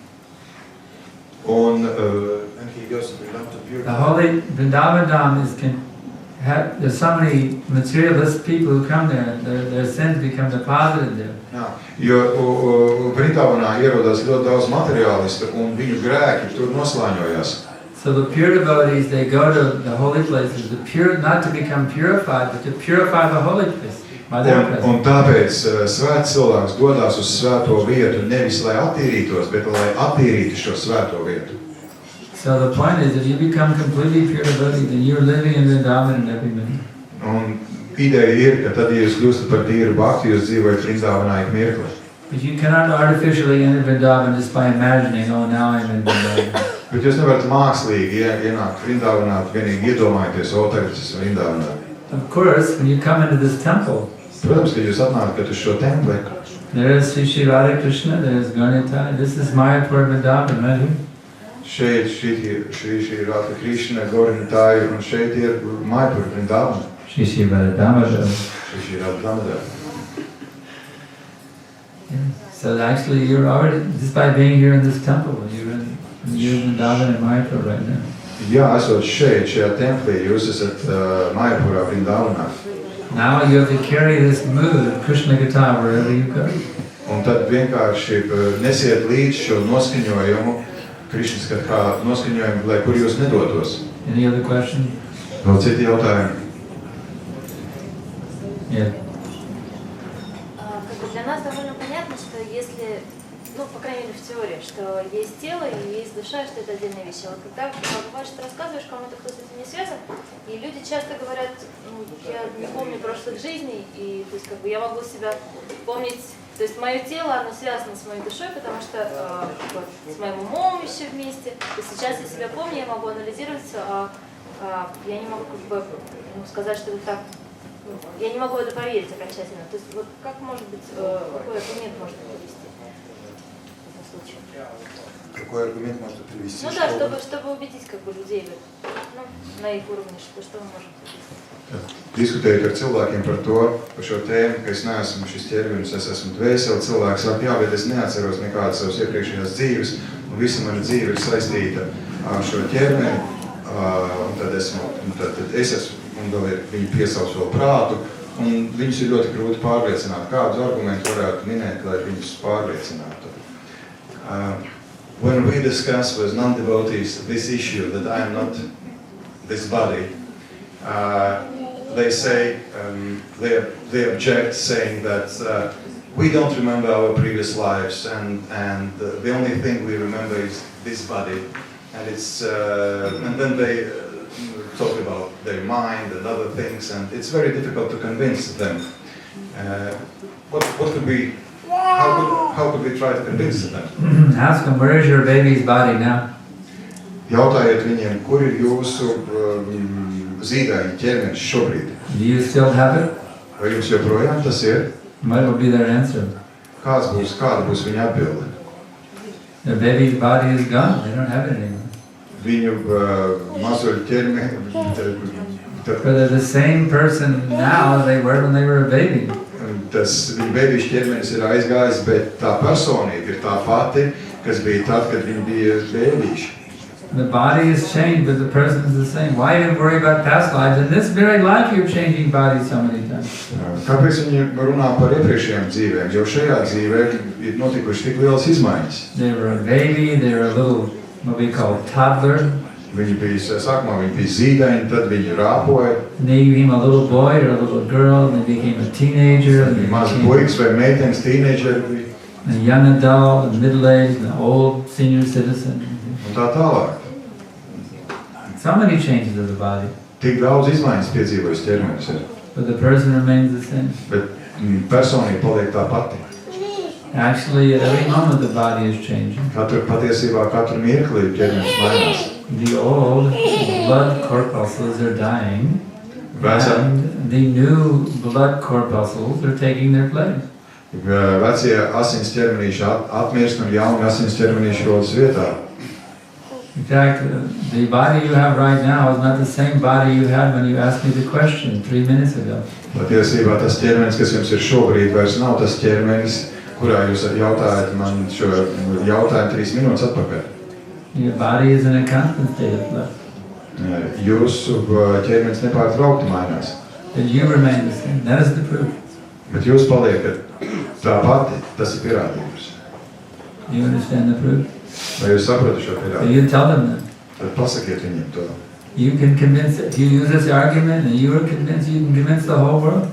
And he goes to purify. The holy Vrindavan Dham there's so many materialist people who come there, and their sins become deposited there. Jā, jo Vrindavanā ierodās ļoti daudz materiālistu, un viņu grēki tur noslāņojās. So the pure devotees, they go to the holy places, not to become purified, but to purify the holy place by their presence. Un tāpēc svēts cilvēks dodās uz svēto vietu nevis lai attīrītos, bet lai attīrītu šo svēto vietu. So the point is, if you become completely pure devotee, then you're living in Vrindavan in every minute. Un ideja ir, ka tad, ja jūs kļūstat par tīru bhakti, jūs dzīvojat Vrindavanā ik mirkli. But you cannot artificially enter Vrindavan just by imagining, oh, now I'm in Vrindavan. Bet jūs nevarat mākslīgi ienākt Vrindavanā, vienīgi iedomājoties, o, tagad es esmu Vrindavanā. Of course, when you come into this temple, Protams, ka jūs atnākat uz šo templi. there is Sri Radha Krishna, there is Gaurnitai. This is Mayapur Vrindavan right here. Šeit Sri Radha Krishna, Gaurnitai, un šeit ir Mayapur Vrindavan. Sri Radha Damodar. Sri Radha Damodar. So actually, you're already, just by being here in this temple, you're in Vrindavan and Mayapur right now. Jā, esot šajā templī, jūs esat Mayapurā, Vrindavanā. Now you have to carry this mood of Krishna guitar wherever you go. Un tad vienkārši nesiet līdz šo noskaņojumu, Krišnas kā noskaņojumu, lai kur jūs nedotos. Any other question? Vēl citi jautājumi? Yeah. Для нас довольно понятно, что если, ну, по крайней мере в теории, что есть тело и есть душа, что это отдельные вещи. А вот когда бывает, что рассказываешь кому-то, кто с этим не связан, и люди часто говорят, ну, я не помню прошлых жизней, и то есть как бы я могу себя помнить, то есть мое тело, оно связано с моей душой, потому что вот, с моим умом еще вместе. То есть сейчас я себя помню, я могу анализировать, я не могу как бы сказать, что это так. Я не могу это поверить окончательно. То есть вот как может быть, какой аргумент можно привести в этом случае? Какой аргумент можно привести? Ну да, чтобы убедить как бы людей, ну, на их уровне, что мы можем привести. Diskutējot ar cilvēkiem par šo tēmu, ka es neesmu šis ķermenis, es esmu dvēseli, cilvēks saka, jā, bet es neatceros nekādas savas iepriekšējās dzīves, un visa mana dzīve ir saistīta ar šo ķermeni, un tad es esmu, un vēl viņi piesauc vēl prātu, un viņus ir ļoti grūti pārliecināt. Kādus argumentus varētu minēt, lai viņus pārliecinātu? When we discuss with non-devotees this issue that I am not this body, they say, they object, saying that we don't remember our previous lives, and the only thing we remember is this body, and then they talk about their mind and other things, and it's very difficult to convince them. What could we? How could we try to convince them? Ask them, where is your baby's body now? Jautājiet viņiem, kur ir jūsu zīdaiņa ķermenis šobrīd? Do you still have it? Vai jums joprojām tas ir? What will be their answer? Kāda būs viņa atbilde? Their baby's body is gone. They don't have it anymore. Viņu mazuļu ķermeni. But they're the same person now they were when they were a baby. Tas viņa bērnišķa ķermenis ir aizgājis, bet tā personība ir tā pati, kas bija tad, kad viņi bija bērniši. The body is changed, but the person is the same. Why do you worry about past lives? In this very life, you're changing bodies so many times. Kāpēc viņi runā par iepriekšējām dzīvēm? Jo šajā dzīvē ir notikuši tik lielas izmaiņas. They were a baby, they were a little, what we call toddler. Viņi bija, sākumā viņi bija zīdaiņi, tad viņi rāpoja. And they became a little boy or a little girl, and they became a teenager, and they Mazi became puikas vai meitenes, tīneģeri. a young adult, a middle-aged, an old senior citizen. Un tā tālāk. So many changes of the body, Tik daudz izmaiņas piedzīvojas ķermenis ir. but the person remains the same. Bet personība paliek tā pati. Actually, at every moment the body is changing. Patiesībā katru mirkli ķermenis mainās. The old blood corpuscles are dying, Vecā, and the new blood corpuscles are taking their place. vecie asins ķermenīši atmirst un jauni asins ķermenīši rodas vietā. In fact, the body you have right now is not the same body you had when you asked me the question 3 minutes ago. Patiesībā tas ķermenis, kas jums ir šobrīd, vairs nav tas ķermenis, kurā jūs jautājat man šo jautājumu 3 minūtes atpakaļ. Your body is in a constant state of flux. Jūsu ķermenis nepārtraukti mainās. But you remain the same. That is the proof. Bet jūs paliekat tā pati, tas ir pierādījums. You understand the proof? Vai jūs saprotat šo So pierādījumu? you tell them that. Tad pasakiet viņiem to. You can convince, if you use this argument and you are convinced, you can convince the whole world.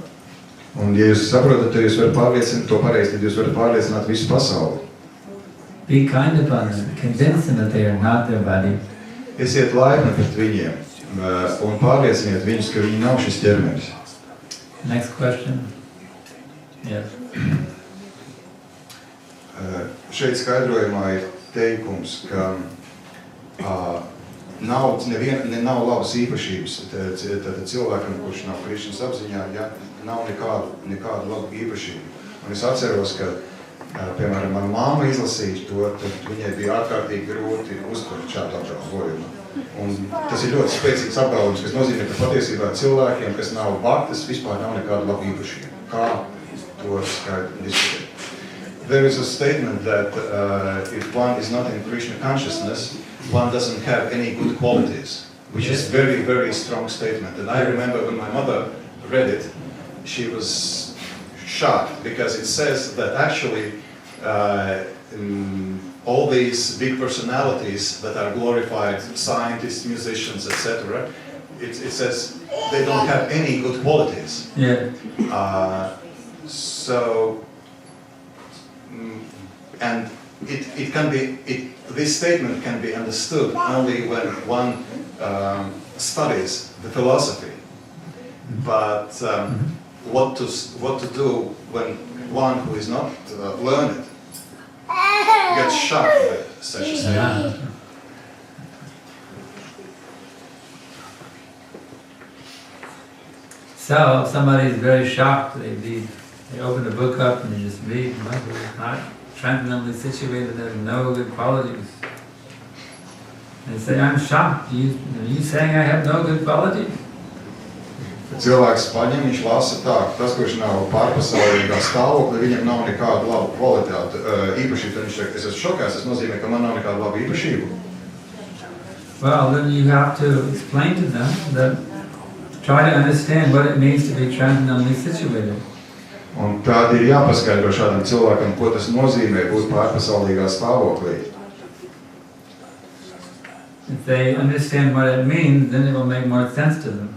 Un ja jūs saprotat, tad jūs varat pārliecināt to pareizi, tad jūs varat pārliecināt visu pasauli. Be kind upon them. Convince them that they are not their body. Esiet laipni pret viņiem un pārlieciniet viņus, ka viņi nav šis ķermenis. Next question. Yes. Šeit skaidrojumā ir teikums, ka nav labas īpašības. Tad cilvēkam, kurš nav Krišnas apziņā, ja, nav nekādu labu īpašību. Un es atceros, ka, piemēram, mana māma izlasīja to, tad viņai bija ārkārtīgi grūti uztvert šādu apgalvojumu. Un tas ir ļoti spēcīgs apgalvojums, kas nozīmē, ka patiesībā cilvēkiem, kas nav bhaktas, vispār nav nekādu labu īpašību. Kā to skaidri diskutēt? There is a statement that if one is not in Krishna consciousness, one doesn't have any good qualities, which is very, very strong statement. And I remember when my mother read it, she was shocked because it says that actually all these big personalities that are glorified, scientists, musicians, etc., it says they don't have any good qualities. Yeah. And it can be, this statement can be understood only when one studies the philosophy. But what to do when one who is not learned gets shocked by such a statement? Yeah. So if somebody is very shocked, they open the book up and they just read, Michael is not transcendently situated, has no good qualities. They say, I'm shocked. Are you saying I have no good qualities? Cilvēks paņem, viņš lasa tā, ka tas, kurš nav pārpasaulīgā stāvokļa, viņam nav nekāda laba kvalitāte, īpašība. Viņš saka, es esmu šokēs, tas nozīmē, ka man nav nekāda laba īpašība. Well, then you have to explain to them that try to understand what it means to be transcendently situated. Un tad ir jāpaskaidro šādam cilvēkam, ko tas nozīmē būt pārpasaulīgā stāvoklī. If they understand what it means, then it will make more sense to them.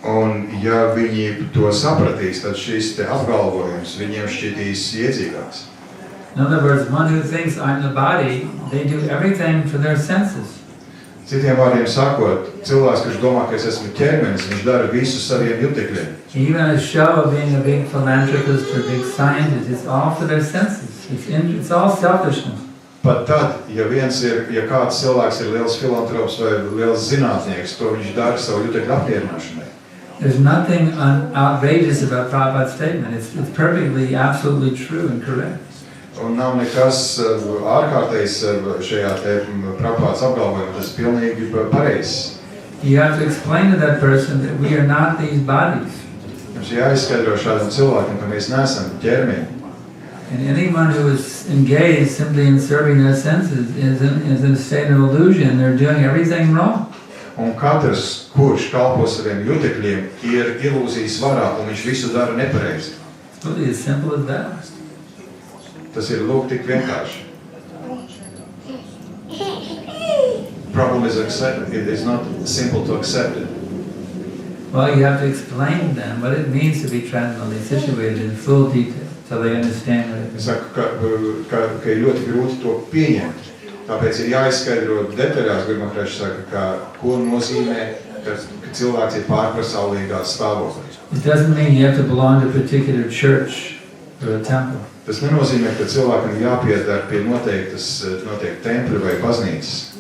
Un ja viņi to sapratīs, tad šis te apgalvojums viņiem šķitīs iedzīgāks. In other words, one who thinks I'm the body, they do everything for their senses. Citiem vārdiem sakot, cilvēks, kurš domā, ka es esmu ķermenis, viņš dara visu saviem jutekļiem. Even a show of being a big philanthropist or a big scientist, it's all for their senses. It's all selfishness. Pat tad, ja kāds cilvēks ir liels filantrops vai liels zinātnieks, to viņš dara savu jutekļu apmierināšanai. There's nothing outrageous about Prabhupada's statement. It's perfectly, absolutely true and correct. Un nav nekas ārkārtējs šajā te Prabhupādas apgalvojumā, tas ir pilnīgi pareizs. You have to explain to that person that we are not these bodies. Mums jāizskaidro šādam cilvēkam, ka mēs neesam ķermeņi. And anyone who is engaged simply in serving their senses is in a state of illusion. They're doing everything wrong. Un katrs, kurš kalpo saviem jutekļiem, ir ilūzijas varā, un viņš visu dara nepareizi. It's really as simple as that. Tas ir lūk tik vienkārši. Problem is accepted. It is not simple to accept it. Well, you have to explain to them what it means to be transcendently situated in full detail, so they understand what it means. Es saku, ka ir ļoti grūti to pieņemt. Tāpēc ir jāizskaidro detaļās, Gurmakrāšs saka, ko nozīmē, ka cilvēks ir pārpasaulīgā stāvoklī. It doesn't mean you have to belong to a particular church or a temple. Tas nenozīmē, ka cilvēkam jāpiedar pie noteikta tempļa vai baznīcas.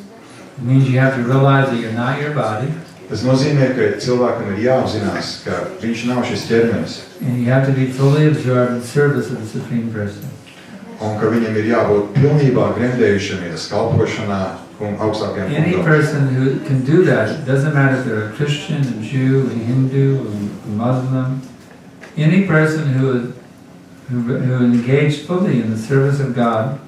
It means you have to realize that you're not your body. Tas nozīmē, ka cilvēkam ir jāapzinās, ka viņš nav šis ķermenis. And you have to be fully absorbed in service of the Supreme Person. Un ka viņam ir jābūt pilnībā gremdējušamies kalpošanā un augstākajam Any kungam. person who can do that, it doesn't matter if they're a Christian, a Jew, a Hindu, a Muslim, any person who engaged fully in the service of God,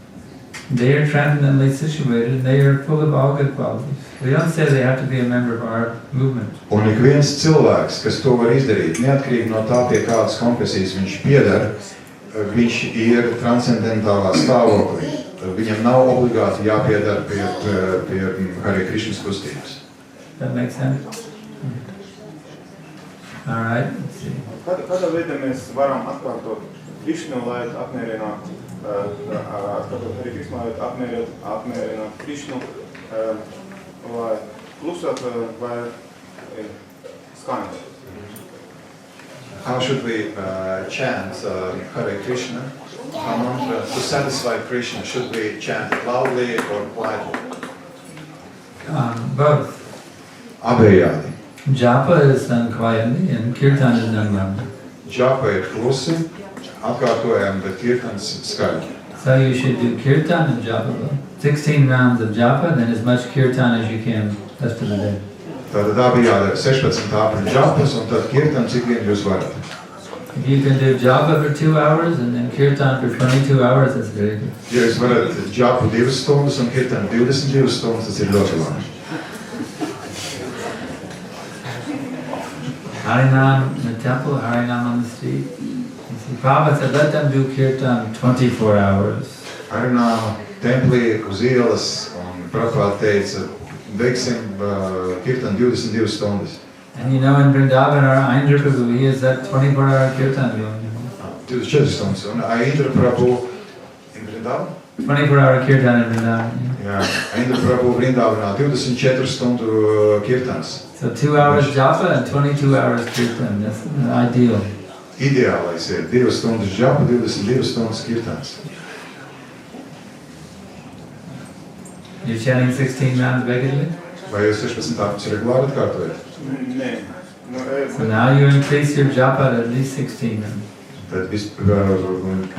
they are transcendently situated and they are full of all good qualities. We don't say they have to be a member of our movement. Un ik viens cilvēks, kas to var izdarīt, neatkarīgi no tā, pie kādas konfesijas viņš piedar, viņš ir transcendentālā stāvoklī. Viņam nav obligāti jāpiedar pie Hare Krishnas kustības. That makes sense? All right, let's see. Kādā veidā mēs varam atkārtot Krishnu, lai apmierinātu, atkārtot Hare Krishnu, lai apmierinātu Krishnu, lai klusāt vai skaņot? How should we chant Hare Krishna, our mantra, to satisfy Krishna? Should we chant it loudly or quietly? Both. Abejādi. Japa is done quietly and Kirtan is done loudly. Japa ir klusi, atkārtojam, bet kirtans skaļi. So you should do Kirtan and Japa both. 16 rounds of Japa, then as much Kirtan as you can rest of the day. Tātad tā bija jādara 16 tāpļu džapas un tad kirtan, cik vien jūs varat. If you can do japa for 2 hours and then kirtan for 22 hours, that's very good. Ja jūs varat džapu 2 stundas un kirtanu 22 stundas, tas ir ļoti labi. Harinam in the temple, Harinam on the street. You see, Prabhupada said, let them do kirtan 24 hours. Harinama templī uz ielas un Prabhupada teica, veiksim kirtanu 22 stundas. And you know, in Vrindavan, our Indra Prabhu, he is that 24-hour kirtan going. 24 stundas. Un Indra Prabhu in Vrindavan? 24-hour kirtan in Vrindavan. Jā, Indra Prabhu Vrindavanā 24 stundu kirtans. So 2 hours japa and 22 hours kirtan. That's ideal. Ideālais ir 2 stundas džapa, 22 stundas kirtans. You're chanting 16 rounds regularly? Vai jūs 16 apus regulāri atkārtojat? Nē. So now you increase your japa to at least 16 rounds. Tad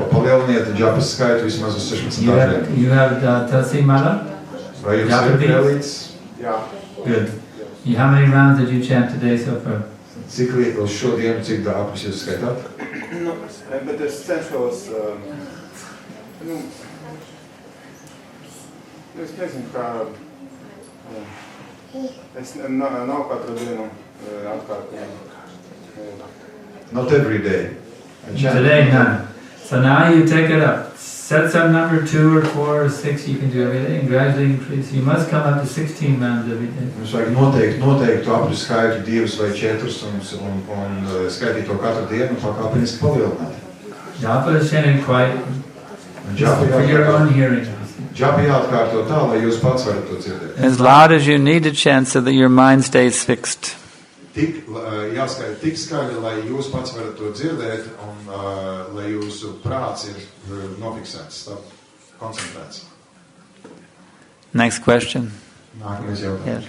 palieliniet džapas skaitu vismaz uz 16 apiem. You have Tulsi Mala? Vai jums Japa ir beads? prelīts? Jā. Good. How many rounds did you chant today so far? Cik uz šodienu, cik apus jūs skaitāt? Nu, bet es cenšos, es nezinu, kā, es nav katru dienu atkārtoju. Not every day. Today, none. So now you take it up. Set some number 2 or 4 or 6 you can do every day and gradually increase. You must come up to 16 rounds every day. Mums vajag noteiktu apļu skaitu 2 vai 4 un skaitīt to katru dienu un pakāpeniski palielināt. Japa is chanted quite Japa for your own hearing. Džapa jāatkārto tā, lai jūs pats varat to dzirdēt. As loud as you need to chant so that your mind stays fixed. Jāskaita tik skaļi, lai jūs pats varat to dzirdēt un lai jūsu prāts ir nofiksēts, koncentrēts. Next question. Nākamais jautājums.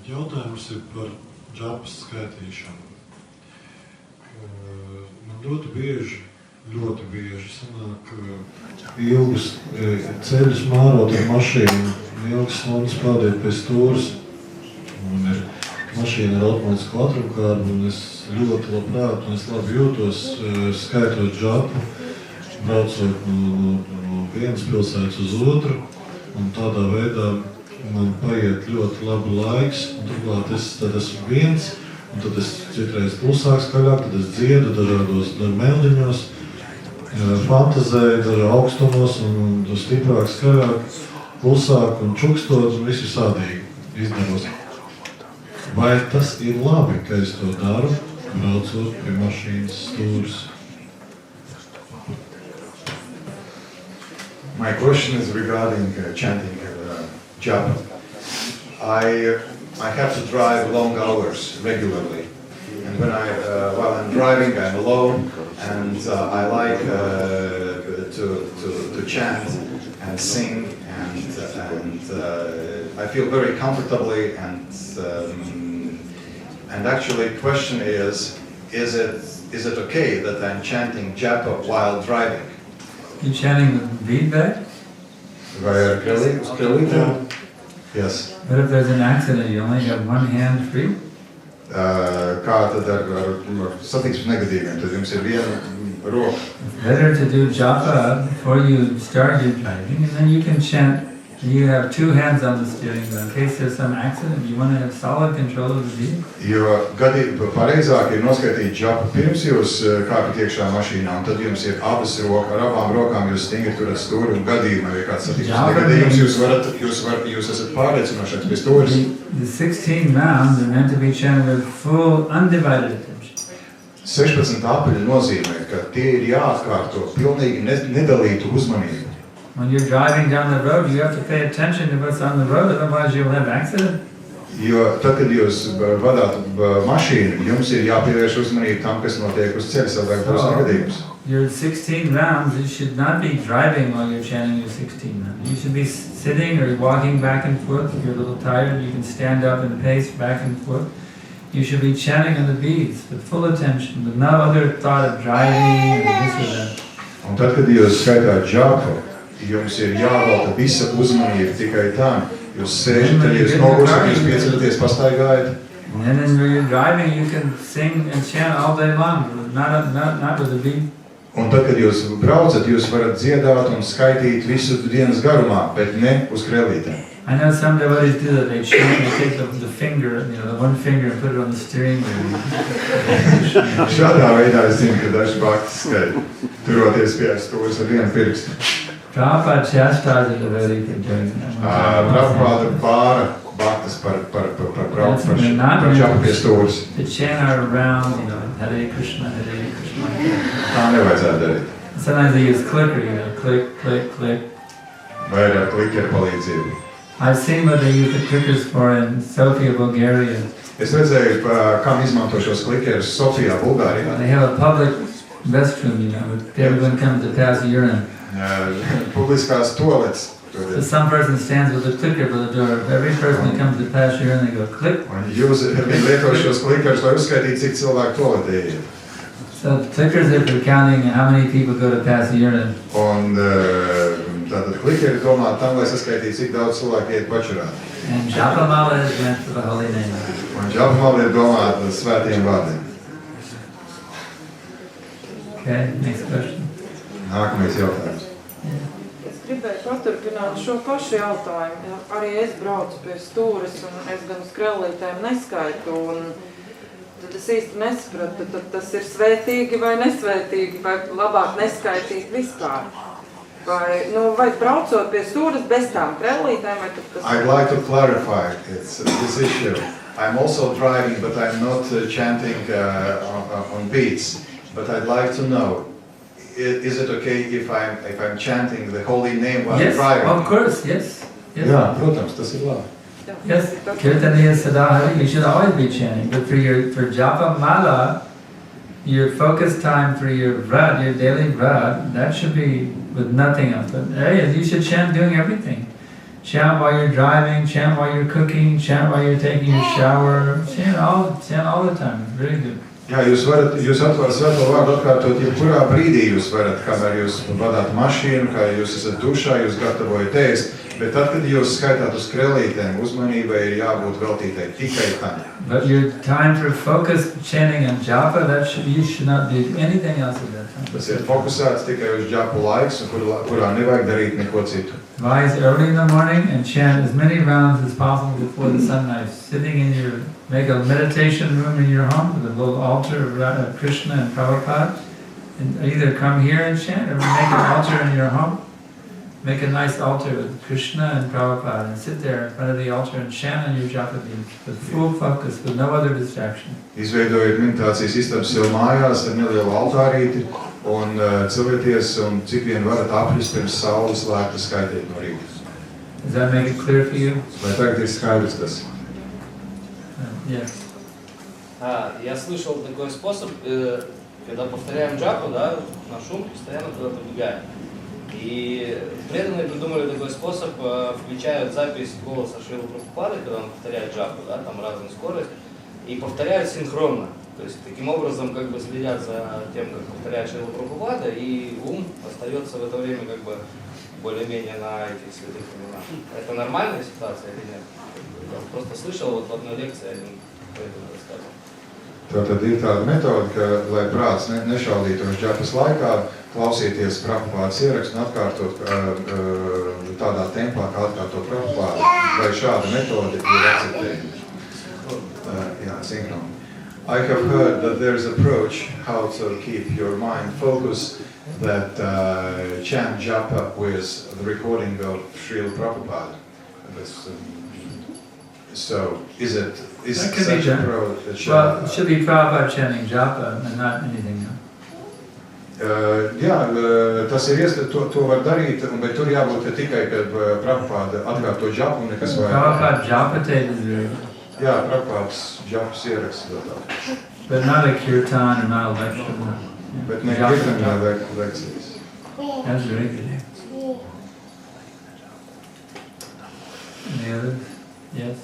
Jautājums ir par džapas skaitīšanu. Man ļoti bieži sanāk ilgus ceļus mārot ar mašīnu, ilgas stundas pavadiet pie stūras, un mašīna ir automātiski ātrumkārba, un es ļoti labprāt, un es labi jūtos skaitot džapu, braucot no vienas pilsētas uz otru, un tādā veidā man paiet ļoti labi laiks, un turklāt es tad esmu viens, un tad es citreiz klusāk skaļāk, tad es dziedu dažādos meldiņos, fantazēju, dažā augstumos, un stiprāk skaļāk, klusāk un čukstot, un visu sādīgi izdaros. Vai tas ir labi, ka es to daru, braucot pie mašīnas stūras? My question is regarding chanting japa. I have to drive long hours regularly, and while I'm driving, I'm alone, and I like to chant and sing, and I feel very comfortably, and actually, the question is it okay that I'm chanting japa while driving? You chanting with bead bag? Vai ar krelītēm? Yes. What if there's an accident? You only have one hand free? Kā tad ar satiksmes negadījumiem? Tad jums ir viena roka. It's better to do japa before you start your driving, and then you can chant. You have 2 hands on the steering wheel. In case there's some accident, you want to have solid control of the vehicle. Jo pareizāk ir noskaitīt džapu pirms jūs kāpjat iekšā mašīnā, un tad jums ir ar abām rokām jūs stingri turat stūri, un gadījumā, ja kāds satiksmes negadījums, jūs esat pārliecinošāks pie stūris. The 16 rounds are meant to be chanted with full, undivided attention. 16 apaļi nozīmē, ka tie ir jāatkārto pilnīgi nedalītu uzmanību. When you're driving down the road, you have to pay attention to what's on the road, otherwise you'll have accident. Jo tad, kad jūs vadāt mašīnu, jums ir jāpievērš uzmanību tam, kas notiek uz ceļa, savādāk būs negadījums. Your 16 rounds, you should not be driving while you're chanting your 16 rounds. You should be sitting or walking back and forth. If you're a little tired, you can stand up and pace back and forth. You should be chanting on the beads with full attention, with no other thought of driving or this or that. Un tad, kad jūs skaitāt džapu, jums ir jāvelta visa uzmanība tikai tam. Jūs sēžat, tad jūs nogursat, jūs piecelaties, pastaigājat. And then when you're driving, you can sing and chant all day long, not with a beat. Un tad, kad jūs braucat, jūs varat dziedāt un skaitīt visu dienas garumā, bet ne uz krellītēm. I know some devotees do that. They chant, they take the finger, the one finger, and put it on the steering wheel. Šādā veidā es zinu, ka daži bhakti skaita, turoties pie stūres ar vienu pirkstu. Prabhupada chastised the devotee for doing that. Prabhupada bāra bhaktas par čapu pie stūres. To chant around, Hare Krishna, Hare Krishna. Tā nevajadzētu darīt. Sometimes they use clicker, click, click, click. Vai ar klikeru palīdzību. I've seen what they use the clickers for in Sofia, Bulgaria. Es redzēju, kam izmanto šos klikerus Sofijā, Bulgārijā. They have a public restroom, everyone comes to pass urine. Publiskās toaletes. So some person stands with a clicker by the door. Every person that comes to pass urine, they go click. Un jūs lietojat šos klikerus, lai uzskaitītu, cik cilvēku toaletē iet. So clickers are for counting how many people go to pass urine. Un tātad klikeri domā tam, lai saskaitītu, cik daudz cilvēku iet pačurāt. And Japamala is meant for the holy name. Un Japamala ir domāta svētiem vārdiem. Okay, next question. Nākamais jautājums. Es gribēju paturpināt šo pašu jautājumu. Arī es braucu pie stūres un es gan uz krellītēm neskaitu. Un tad es īsti nesapratu, tad tas ir svētīgi vai nesvētīgi, vai labāk neskaitīt vispār. Vai braucot pie stūres bez tām krellītēm, vai tad tas... I'd like to clarify this issue. I'm also driving, but I'm not chanting on beats. But I'd like to know, is it okay if I'm chanting the holy name while driving? Yes, of course, yes. Jā, protams, tas ir labi. Yes, Kirtan Sadhikari, you should always be chanting. But for Japa Mala, your focus time for your vrat, your daily vrat, that should be with nothing else. But you should chant doing everything. Chant while you're driving, chant while you're cooking, chant while you're taking a shower, chant all the time. It's very good. Jā, jūs atvarat svēto vārdu atkārtot, jebkurā brīdī jūs varat, kamēr jūs vadāt mašīnu, kā jūs esat dušā, jūs gatavojat ēst, bet tad, kad jūs skaitāt uz krellītēm, uzmanībai ir jābūt veltītai tikai tam. But your time for focused chanting on japa, you should not do anything else at that time. Tas ir fokusēts tikai uz džapu laiks, kurā nevajag darīt neko citu. Rise early in the morning and chant as many rounds as possible before the sunrise. Make a meditation room in your home with a little altar of Krishna and Prabhupada. And either come here and chant or make an altar in your home. Make a nice altar with Krishna and Prabhupada and sit there in front of the altar and chant on your japa beads with full focus, with no other distraction. Izveidojiet meditācijas istabas sev mājās ar nelielu altārīti un cilvēties un cik vien varat apļust pirms saules lēkta skaitīt no rīta. Does that make it clear for you? Vai tagad ir skaidrs tas? Yes. Я слышал такой способ, когда повторяем джапу, на шум, постоянно куда-то бегаем. И преданные придумали такой способ, включают запись голоса Шрилы Прабхупады, когда он повторяет джапу, там разная скорость, и повторяют синхронно. То есть таким образом как бы следят за тем, как повторяет Шрила Прабхупада, и ум остается в это время как бы более-менее на этих святых именах. Это нормальная ситуация или нет? Я просто слышал вот в одной лекции один поэтому рассказывал. Tātad ir tāda metode, ka, lai prāts nešaudītos džapas laikā, klausīties Prabhupādas ierakstu un atkārtot tādā tempā, kā atkārto Prabhupādu. Vai šāda metode ir akceptējama? Synchron. I have heard that there is an approach how to keep your mind focused that chant japa with the recording of Srila Prabhupada. So, is such approach? Well, it should be Prabhupada chanting japa and not anything else. Jā, tas ir to var darīt, bet tur jābūt tikai, kad Prabhupada atkārto japu un nekas vajag. Prabhupada japa tape is very good. Jā, Prabhupadas japas ieraksts. But not a kirtan or not a lecture. No. Bet ne kirtan, lekcijas. That's very good. Any others? Yes?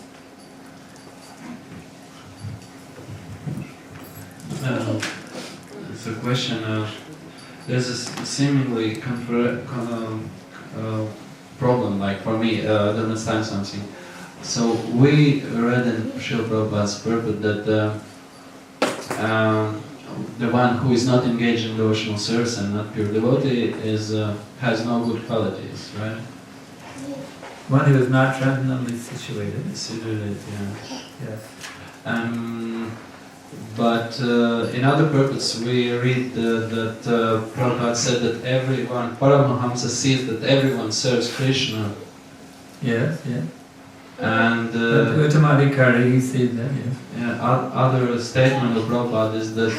It's a question of, there's a seemingly problem, like for me, I don't understand something. So we read in Srila Prabhupada's purport that the one who is not engaged in devotional service and not pure devotee has no good qualities, right? One who is not transcendently situated. Situated, yeah. Yes. But in other purports we read that Prabhupada said that everyone, Paramahamsa sees that everyone serves Krishna. Yes, yes. And Uttama Adhikari, he sees that, yes. yeah, other statement of Prabhupada is that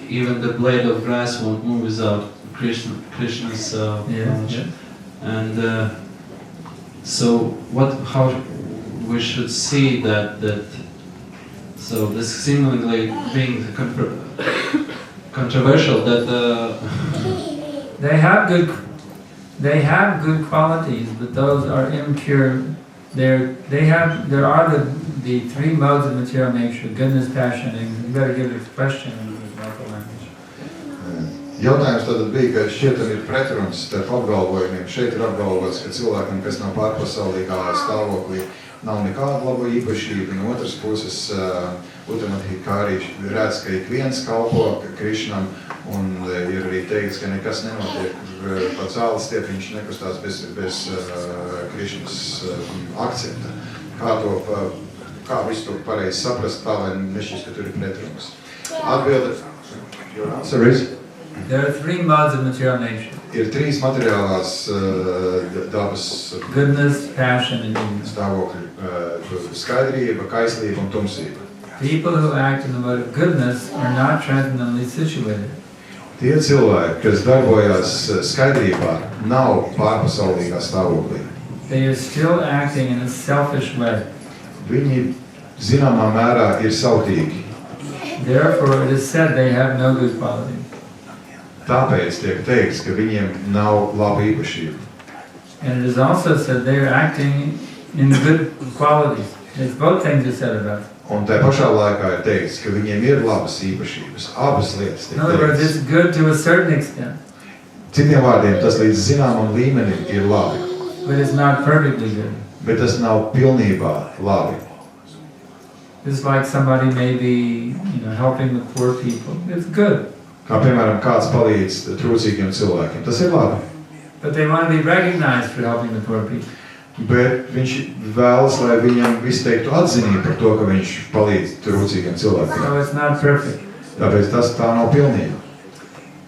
even the blade of grass won't move without Krishna's knowledge. Yes. And so how we should see that so this seemingly being controversial that They have good qualities, but those are impure. There are the three modes of material nature: goodness, passion, and you better give an expression in the local language. Jautājums tad bija, ka šķietam ir pretruns starp apgalvojumiem. Šeit ir apgalvots, ka cilvēkam, kas nav pārpasaulīgā stāvoklī, nav nekāda laba īpašība. No otras puses, Uttamadhikari redz, ka ik viens kalpo Krišnam, un ir arī teikts, ka nekas nenotiek pa cēlas stiep, viņš nekustās bez Krišnas akcenta. Kā visu to pareizi saprast, tā lai nešķist, ka tur ir pretruns. Atbilde, your answer is? There are three modes of material nature. Ir trīs materiālās dabas goodness, passion, and ignorance. Stāvokļi: skaidrība, kaislība un tumsība. People who act in the mode of goodness are not transcendently situated. Tie cilvēki, kas darbojās skaidrībā, nav pārpasaulīgā stāvoklī. They are still acting in a selfish way. Viņi zināmā mērā ir sautīgi. Therefore, it is said they have no good quality. Tāpēc tiek teikts, ka viņiem nav laba īpašība. And it is also said they are acting in good qualities. It's both things are said about it. Un tā pašā laikā ir teikts, ka viņiem ir labas īpašības. Abas lietas tiek In other words, teikts. it's good to a certain extent, Citiem vārdiem, tas līdz zināmam līmenim ir labi, but it's not perfectly good. bet tas nav pilnībā labi. It's like somebody may be, helping the poor people. It's good. Kā piemēram, kāds palīdz trūcīgiem cilvēkiem. Tas ir labi. But they want to be recognized for helping the poor people. Bet viņš vēlas, lai viņam viss teiktu atzinību par to, ka viņš palīdz trūcīgiem cilvēkiem. So it's not perfect. Tāpēc tas tā nav pilnība.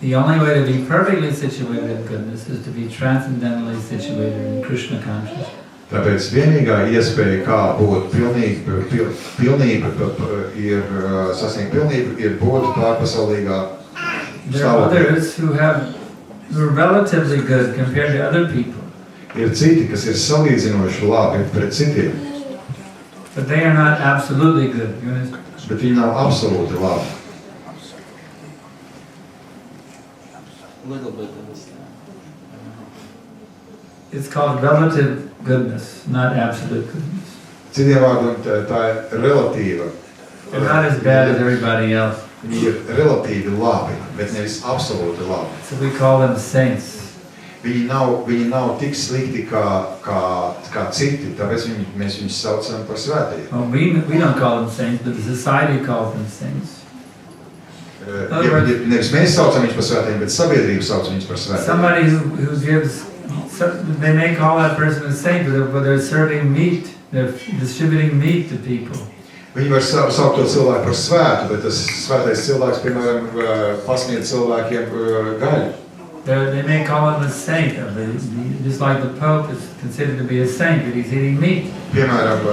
The only way to be perfectly situated in goodness is to be transcendentally situated in Krishna consciousness. Tāpēc vienīgā iespēja, kā būt sasniegt pilnību, ir būt pārpasaulīgā There are others who are relatively good compared to other people. Ir citi, kas ir salīdzinoši labi pret citiem, But they are not absolutely good. You understand? bet viņi nav absolūti labi. little bit understand. It's called relative goodness, not absolute goodness. Citiem vārdiem tā ir relatīva. They're not as bad as everybody else. Viņi ir relatīvi labi, bet nevis absolūti labi. So we call them saints. Viņi nav tik slikti kā citi, tāpēc mēs viņus saucam par svētajiem. Well, we don't call them saints, but the society calls them saints. Nevis mēs saucam viņus par svētajiem, bet sabiedrība sauc viņus par svētajiem. Somebody who gives, they may call that person a saint, but they're serving meat, they're distributing meat to people. Viņi var saukt to cilvēku par svētu, bet tas svētais cilvēks, piemēram, pasniedz cilvēkiem gaļu. They may call him a saint, just like the Pope is considered to be a saint, but he's eating meat. Piemēram,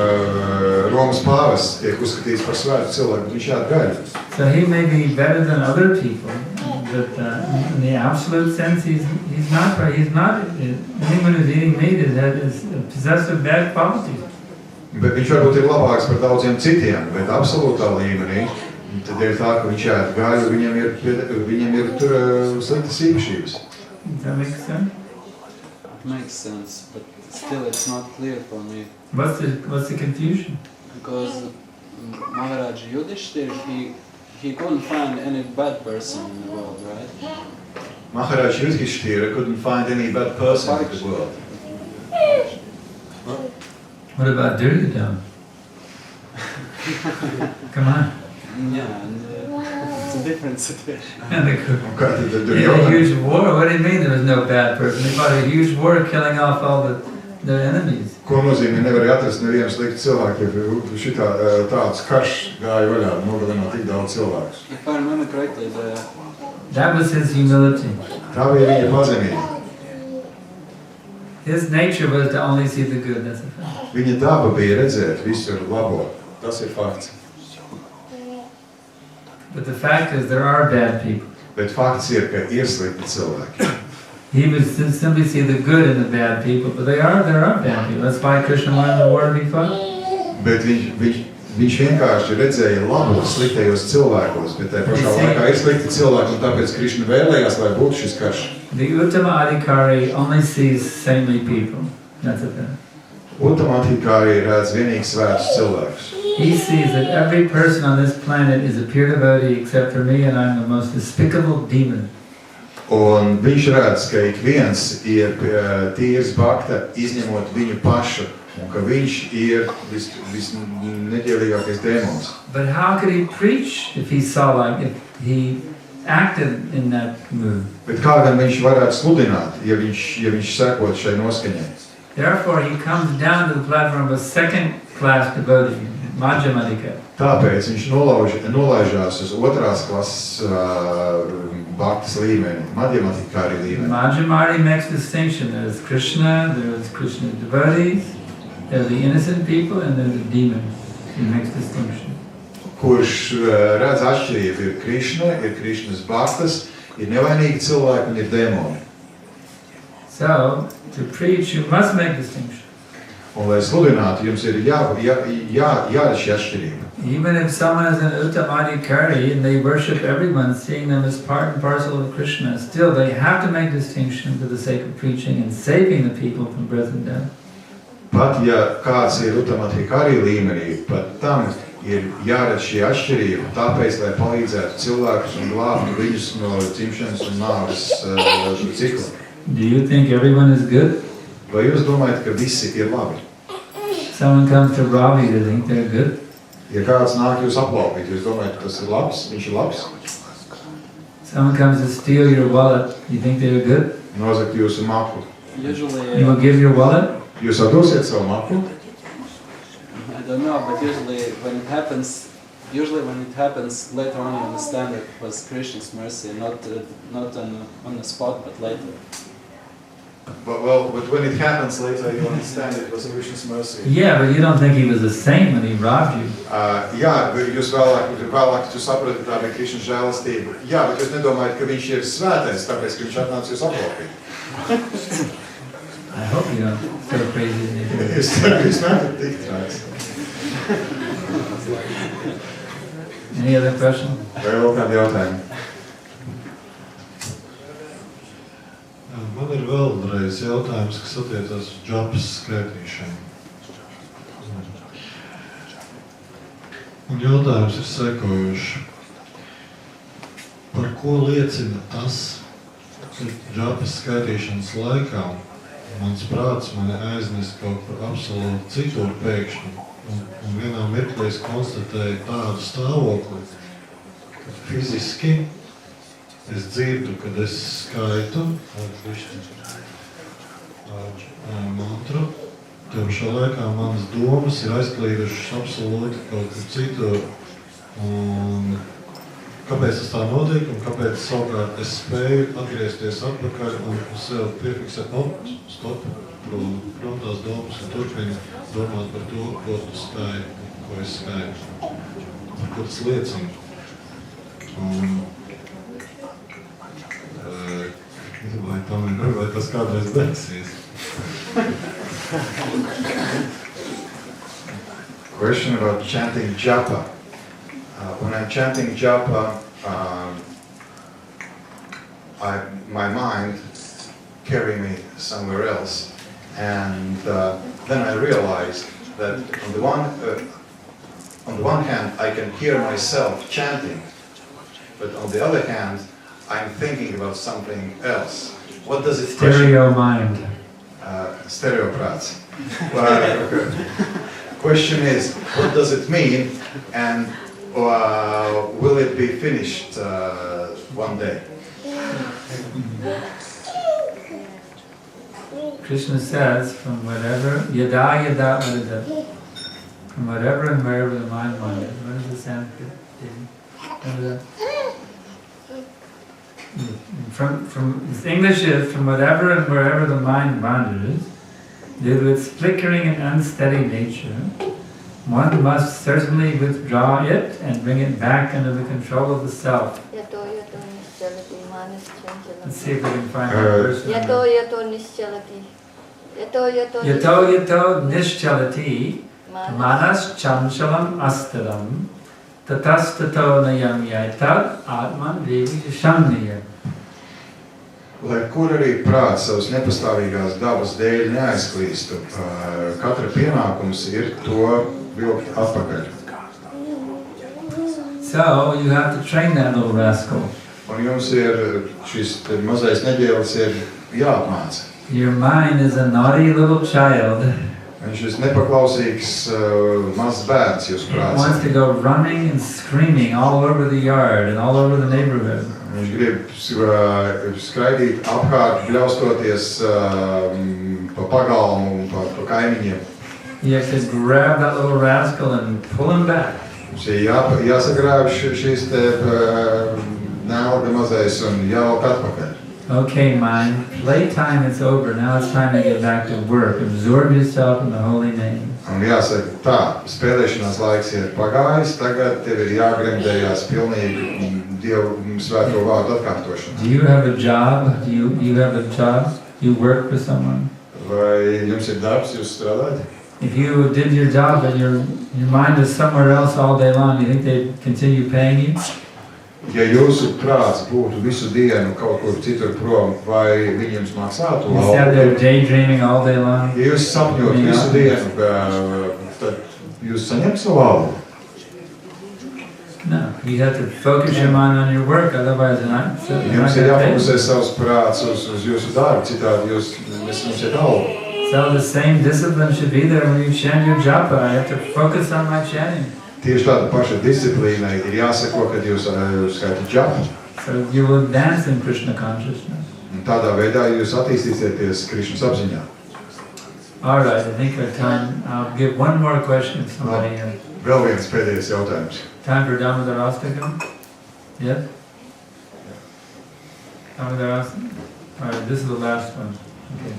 Romas pāvests tiek uzskatīts par svētu cilvēku, bet viņš ēd gaļu. So he may be better than other people, but in the absolute sense, he's not right. He's not. Anyone who's eating meat is possessed of bad qualities. Bet viņš varbūt ir labāks par daudziem citiem, bet absolūtā līmenī, tad ir tā, ka viņš ēd gaļu, viņam ir tur sliktas īpašības. Does that make sense? It makes sense, but still it's not clear for me. What's the confusion? Because Maharaj Yudhishthir, he couldn't find any bad person in the world, right? Maharaj Yudhishthira couldn't find any bad person in the world. What about Duryodhana? Come on. Yeah, and it's a different situation. And Un kā tad tur he had a jautājums? huge war. What do you mean there was no bad person? He fought a huge war killing off all the enemies. Ko nozīmē nevarēja atrast nevienu sliktu cilvēku, ja šitā tāds karš gāja vaļā, nogalinot tik daudz cilvēkus? If I remember correctly, That was his humility. Tā bija viņa pazemība. His nature was to only see the good. That's a fact. Viņa daba bija redzēt visur labo. Tas ir fakts. But the fact is there are bad people. Bet fakts ir, ka ir slikti cilvēki. He would simply see the good in the bad people, but there are bad people. That's why Krishna wanted the war to be fought. Bet viņš vienkārši redzēja labo sliktajos cilvēkos, bet tajā pašā laikā ir slikti cilvēki, un tāpēc Krišna vēlējās, lai būtu šis karš. The Uttama Adhikari only sees saintly people. That's a fact. Uttama-Adhikari redz vienīgi svētus cilvēkus. He sees that every person on this planet is a pure devotee except for me, and I'm the most despicable demon. Un viņš redz, ka ik viens ir tīrs bhakta, izņemot viņu pašu, un ka viņš ir visneģēlīgākais dēmons. But how could he preach if he acted in that mood? Bet kā gan viņš varētu sludināt, ja viņš sekot šai noskaņai? Therefore, he comes down to the platform of a second-class devotee, Madhyamadika. Tāpēc viņš nolaižās uz otrās klases bhaktas līmeni, Madhyamadikāri līmeni. Madhyamari makes distinction. There's Krishna, there's Krishna devotees, there are the innocent people, and there are the demons. He makes distinction. Kurš redz atšķirību, ir Krišna, ir Krišnas bhaktas, ir nevainīgi cilvēki un ir dēmoni. So, to preach, you must make distinction. Un, lai sludinātu, jums ir jāredz šī atšķirība. Even if someone is an Uttamadikari and they worship everyone, seeing them as part and parcel of Krishna, still they have to make distinction for the sake of preaching and saving the people from birth and death. Pat ja kāds ir Uttamadikāri līmenī, pat tam ir jāredz šī atšķirība, tāpēc, lai palīdzētu cilvēkus un glābtu viņus no dzimšanas un nāves cikla. Do you think everyone is good? Vai jūs domājat, ka visi ir labi? Someone comes to rob you, do you think they're good? Ja kāds nāk jūs aplaupīt, jūs domājat, ka tas ir labs, viņš ir labs? Someone comes to steal your wallet, you think they're good? Nozakt jūsu maku. usually, You will give your wallet? Jūs atdosiet savu maku? I don't know, but usually when it happens later on, you understand that it was Krishna's mercy, not on the spot, but later. But when it happens later, you understand it was Krishna's mercy. Yeah, but you don't think he was a saint when he robbed you. Jā, jūs vēlāk tu saprotat, tā bija Krišnas žēlastība. Jā, bet jūs nedomājat, ka viņš ir svētais, tāpēc, ka viņš atnāca jūs aplaupīt. I hope you don't so crazy as you do. Es ceru, ka jūs neesat tik trāks. Any other question? Vai vēl kādi jautājumi? Man ir vēlreiz jautājums, kas attiecas uz džapas skaitīšanu. Un jautājums ir sekojuši. Par ko liecina tas, ka džapas skaitīšanas laikā mans prāts mani aiznes kaut kur absolūti citur pēkšņi. Un vienā mirklī es konstatēju tādu stāvokli, ka fiziski es dzirdu, kad es skaitu mantru, tev šā laikā manas domas ir aizklīdušas absolūti kaut kur citur. Un kāpēc tas tā notiek un kāpēc savukārt es spēju atgriezties atpakaļ un sev piefiksēt, stop, prom tās domas un turpinu domāt par to, ko tu skaiti, ko es skaitu, par ko tas liecina. Un vai tas kādreiz beigsies? Question about chanting japa. When I'm chanting japa, my mind carry me somewhere else, and then I realized that on the one hand I can hear myself chanting, but on the other hand I'm thinking about something else. What does it Stereo mind. Stereo prāts. Question is, what does it mean, and will it be finished one day? Krishna says, from whatever, yada yada vadada, from whatever and wherever the mind wanders. What is the Sanskrit? From English is, from whatever and wherever the mind wanders, due to its flickering and unsteady nature, one must certainly withdraw it and bring it back under the control of the self. Let's see if we can find that verse. Yato yato nischalati manas chanchalam astaram tatastato nayam yaitat atman devi shamniyam. Lai kur arī prāts savas nepastāvīgās dabas dēļ neaizklīstu, katra pienākums ir to vilkt atpakaļ. So you have to train that little rascal. Un jums ir šis mazais neģēlis ir jāapmāca. Your mind is a naughty little child. Viņš ir nepaklausīgs mazs bērns jūsu prāts. Wants to go running and screaming all over the yard and all over the neighborhood. Viņš grib skraidīt apkārt, bļaustoties pa pagalmu un pa kaimiņiem. You have to grab that little rascal and pull him back. Mums ir jāsagrāb šīs te nelga mazais un jāvelk atpakaļ. Okay, mind, playtime is over. Now it's time to get back to work. Absorb yourself in the holy name. Un jāsaka tā, spēlēšanās laiks ir pagājis, tagad tev ir jāgremdējās pilnīgi Dievu svēto vārdu atkārtošanā. Do you have a job? Do you have a job? You work for someone? Vai jums ir darbs, jūs strādājat? If you did your job and your mind is somewhere else all day long, do you think they'd continue paying you? Ja jūsu prāts būtu visu dienu kaut kur citur prom, vai viņi jums maksātu You sat there daydreaming all day long? Ja jūs sapņot visu dienu, tad jūs saņemt savu algu? No, you have to focus your mind on your work, otherwise you're not Jums ir jāfokusē savs prāts uz jūsu darbu, citādi jūs nesaņemsiet algu. So the same discipline should be there when you chant your japa. I have to focus on my chanting. Tieši tāda paša disciplīna ir jāseko, kad jūs skaitat japu. So you will advance in Krishna consciousness. Un tādā veidā jūs attīstīsieties Krišnas apziņā. All right, I think our time. I'll give one more question if somebody has. Vēl viens pēdējais jautājums. Time for Damodarastakam? Yes? Damodarastakam? All right, this is the last one. Okay.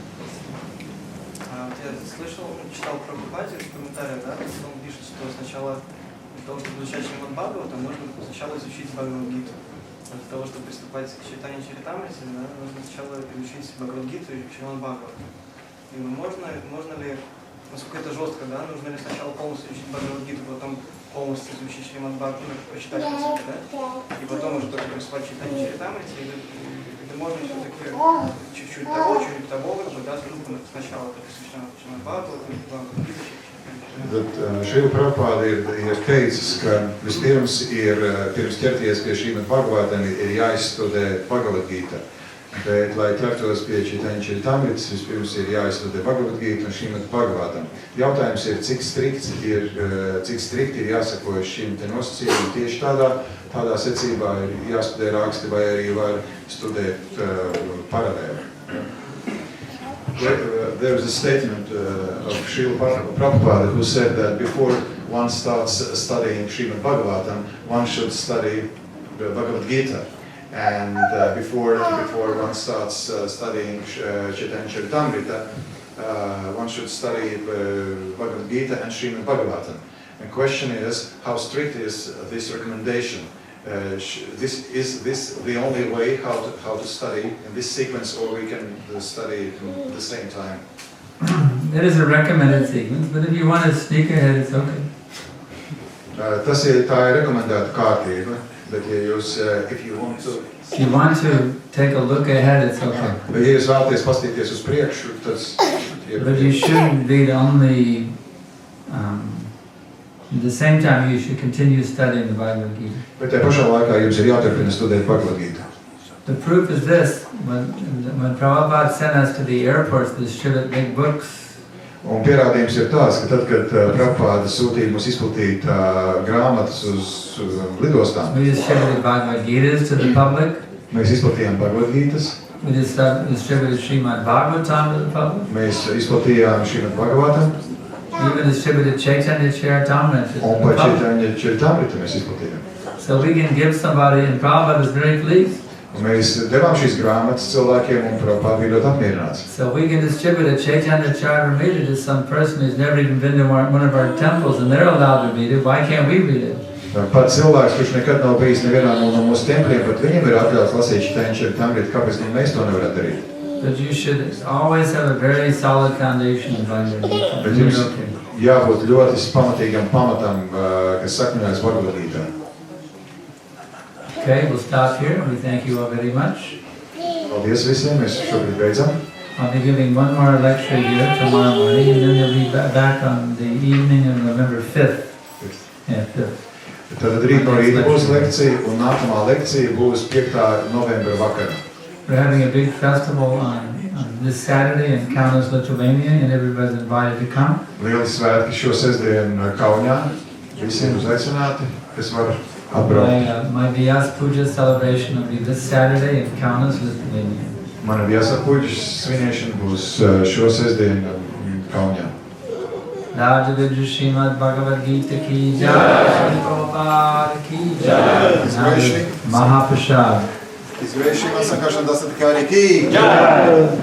Я слышал, читал про Бхагавад-Гītā в комментариях, да, он пишет, что сначала для того, чтобы изучать Шримад Бхагаватам, нужно сначала изучить Бхагavad-Гītу. Для того, чтобы приступать к читанию Чаритамрити, да, нужно сначала изучить Бхагavad-Гīту и Шримад Бхагаватам. И можно ли, насколько это жестко, да, нужно ли сначала полностью изучить Бхагavad-Гīту, потом полностью изучить Шримад Бхагаватам, прочитать по себе, да, и потом уже только приступать к читанию Чаритамрити, или можно все-таки чуть-чуть того, как бы, да, сначала Шримад Бхагаватам, Šrila Prabhupāda ir teicis, ka vispirms pirms ķerties pie Srimad Bhagavatam ir jāizstudē Bhagavad-Gītā. Bet, lai ķertos pie Čaritamritas, vispirms ir jāizstudē Bhagavad-Gīta un Srimad Bhagavatam. Jautājums ir, cik strikti ir jāsako šim te nosacījumam. Tieši tādā secībā ir jāstudē raksti vai arī var studēt paralēli. There is a statement of Srila Prabhupada who said that before one starts studying Srimad Bhagavatam, one should study the Bhagavad-Gītā. And before one starts studying Chaitanya Charitamrita, one should study Bhagavad-Gītā and Srimad Bhagavatam. The question is, how strict is this recommendation? Is this the only way how to study in this sequence, or we can study at the same time? It is a recommended sequence, but if you want to sneak ahead, it's okay. Tā ir rekomendēta kārtība, bet if you want to take a look ahead, it's okay. Bet ja jūs vēlaties paskatīties uz priekšu, tas ir. But you shouldn't be only. At the same time, you should continue studying the Bhagavad-Gītā. Bet tajā pašā laikā jums ir jāturpina studēt Bhagavad-Gītā. The proof is this: when Prabhupada sent us to the airports to distribute big books Un pierādījums ir tāds, ka tad, kad Prabhupāda sūtīja mums izplatīt grāmatas uz lidostām, we distributed Bhagavad-Gītas to the public. mēs izplatījām Bhagavad-Gītas, We distributed Sriman Bhagavatam to the public. mēs izplatījām Sriman Bhagavatam, We even distributed Chaitanya Charitamrita to un the pa public. Chaitanya Charitamrita mēs izplatījām. So we can give somebody, and Prabhupada was very pleased. Un mēs devām šīs grāmatas cilvēkiem, un Prabhupāda bija ļoti apmierināts. So we can distribute a Chaitanya Charitamrita to some person who's never even been to one of our temples, and they're allowed to read it. Why can't we read it? Pat cilvēks, kurš nekad nav bijis nevienā no mūsu templiem, bet viņam ir atļauts lasīt Chaitanya Charitamrita, kāpēc mēs to nevaram darīt? But you should always have a very solid foundation in Bhagavad-Gītā. Bet jums jābūt ļoti pamatīgam pamatam, kas sakņojas Bhagavad-Gītā. Okay, we'll stop here. We thank you all very much. Paldies visiem, mēs šobrīd beidzam. I'll be giving one more lecture here tomorrow morning, and then we'll be back on the evening of November 5th. Yeah, 5th. Tad rīt no rīta būs lekcija, un nākamā lekcija būs 5. novembra vakarā. We're having a big festival on this Saturday in Kaunas, Lithuania, and everybody's invited to come. Lieli svētki šo sestdienu Kaunijā. Visiem uzaicināti, kas var atbraukt. My Vyas Puja celebration will be this Saturday in Kaunas, Lithuania. Mana Vyasa puģis svinēšana būs šo sestdienu Kaunijā. Raja Vidya Srimad Bhagavad-Gītā ki jai, Sri Prabhupada ki jai, Mahaprasad. His Grace Sriman Sankarshan Das Adhikari ki jai.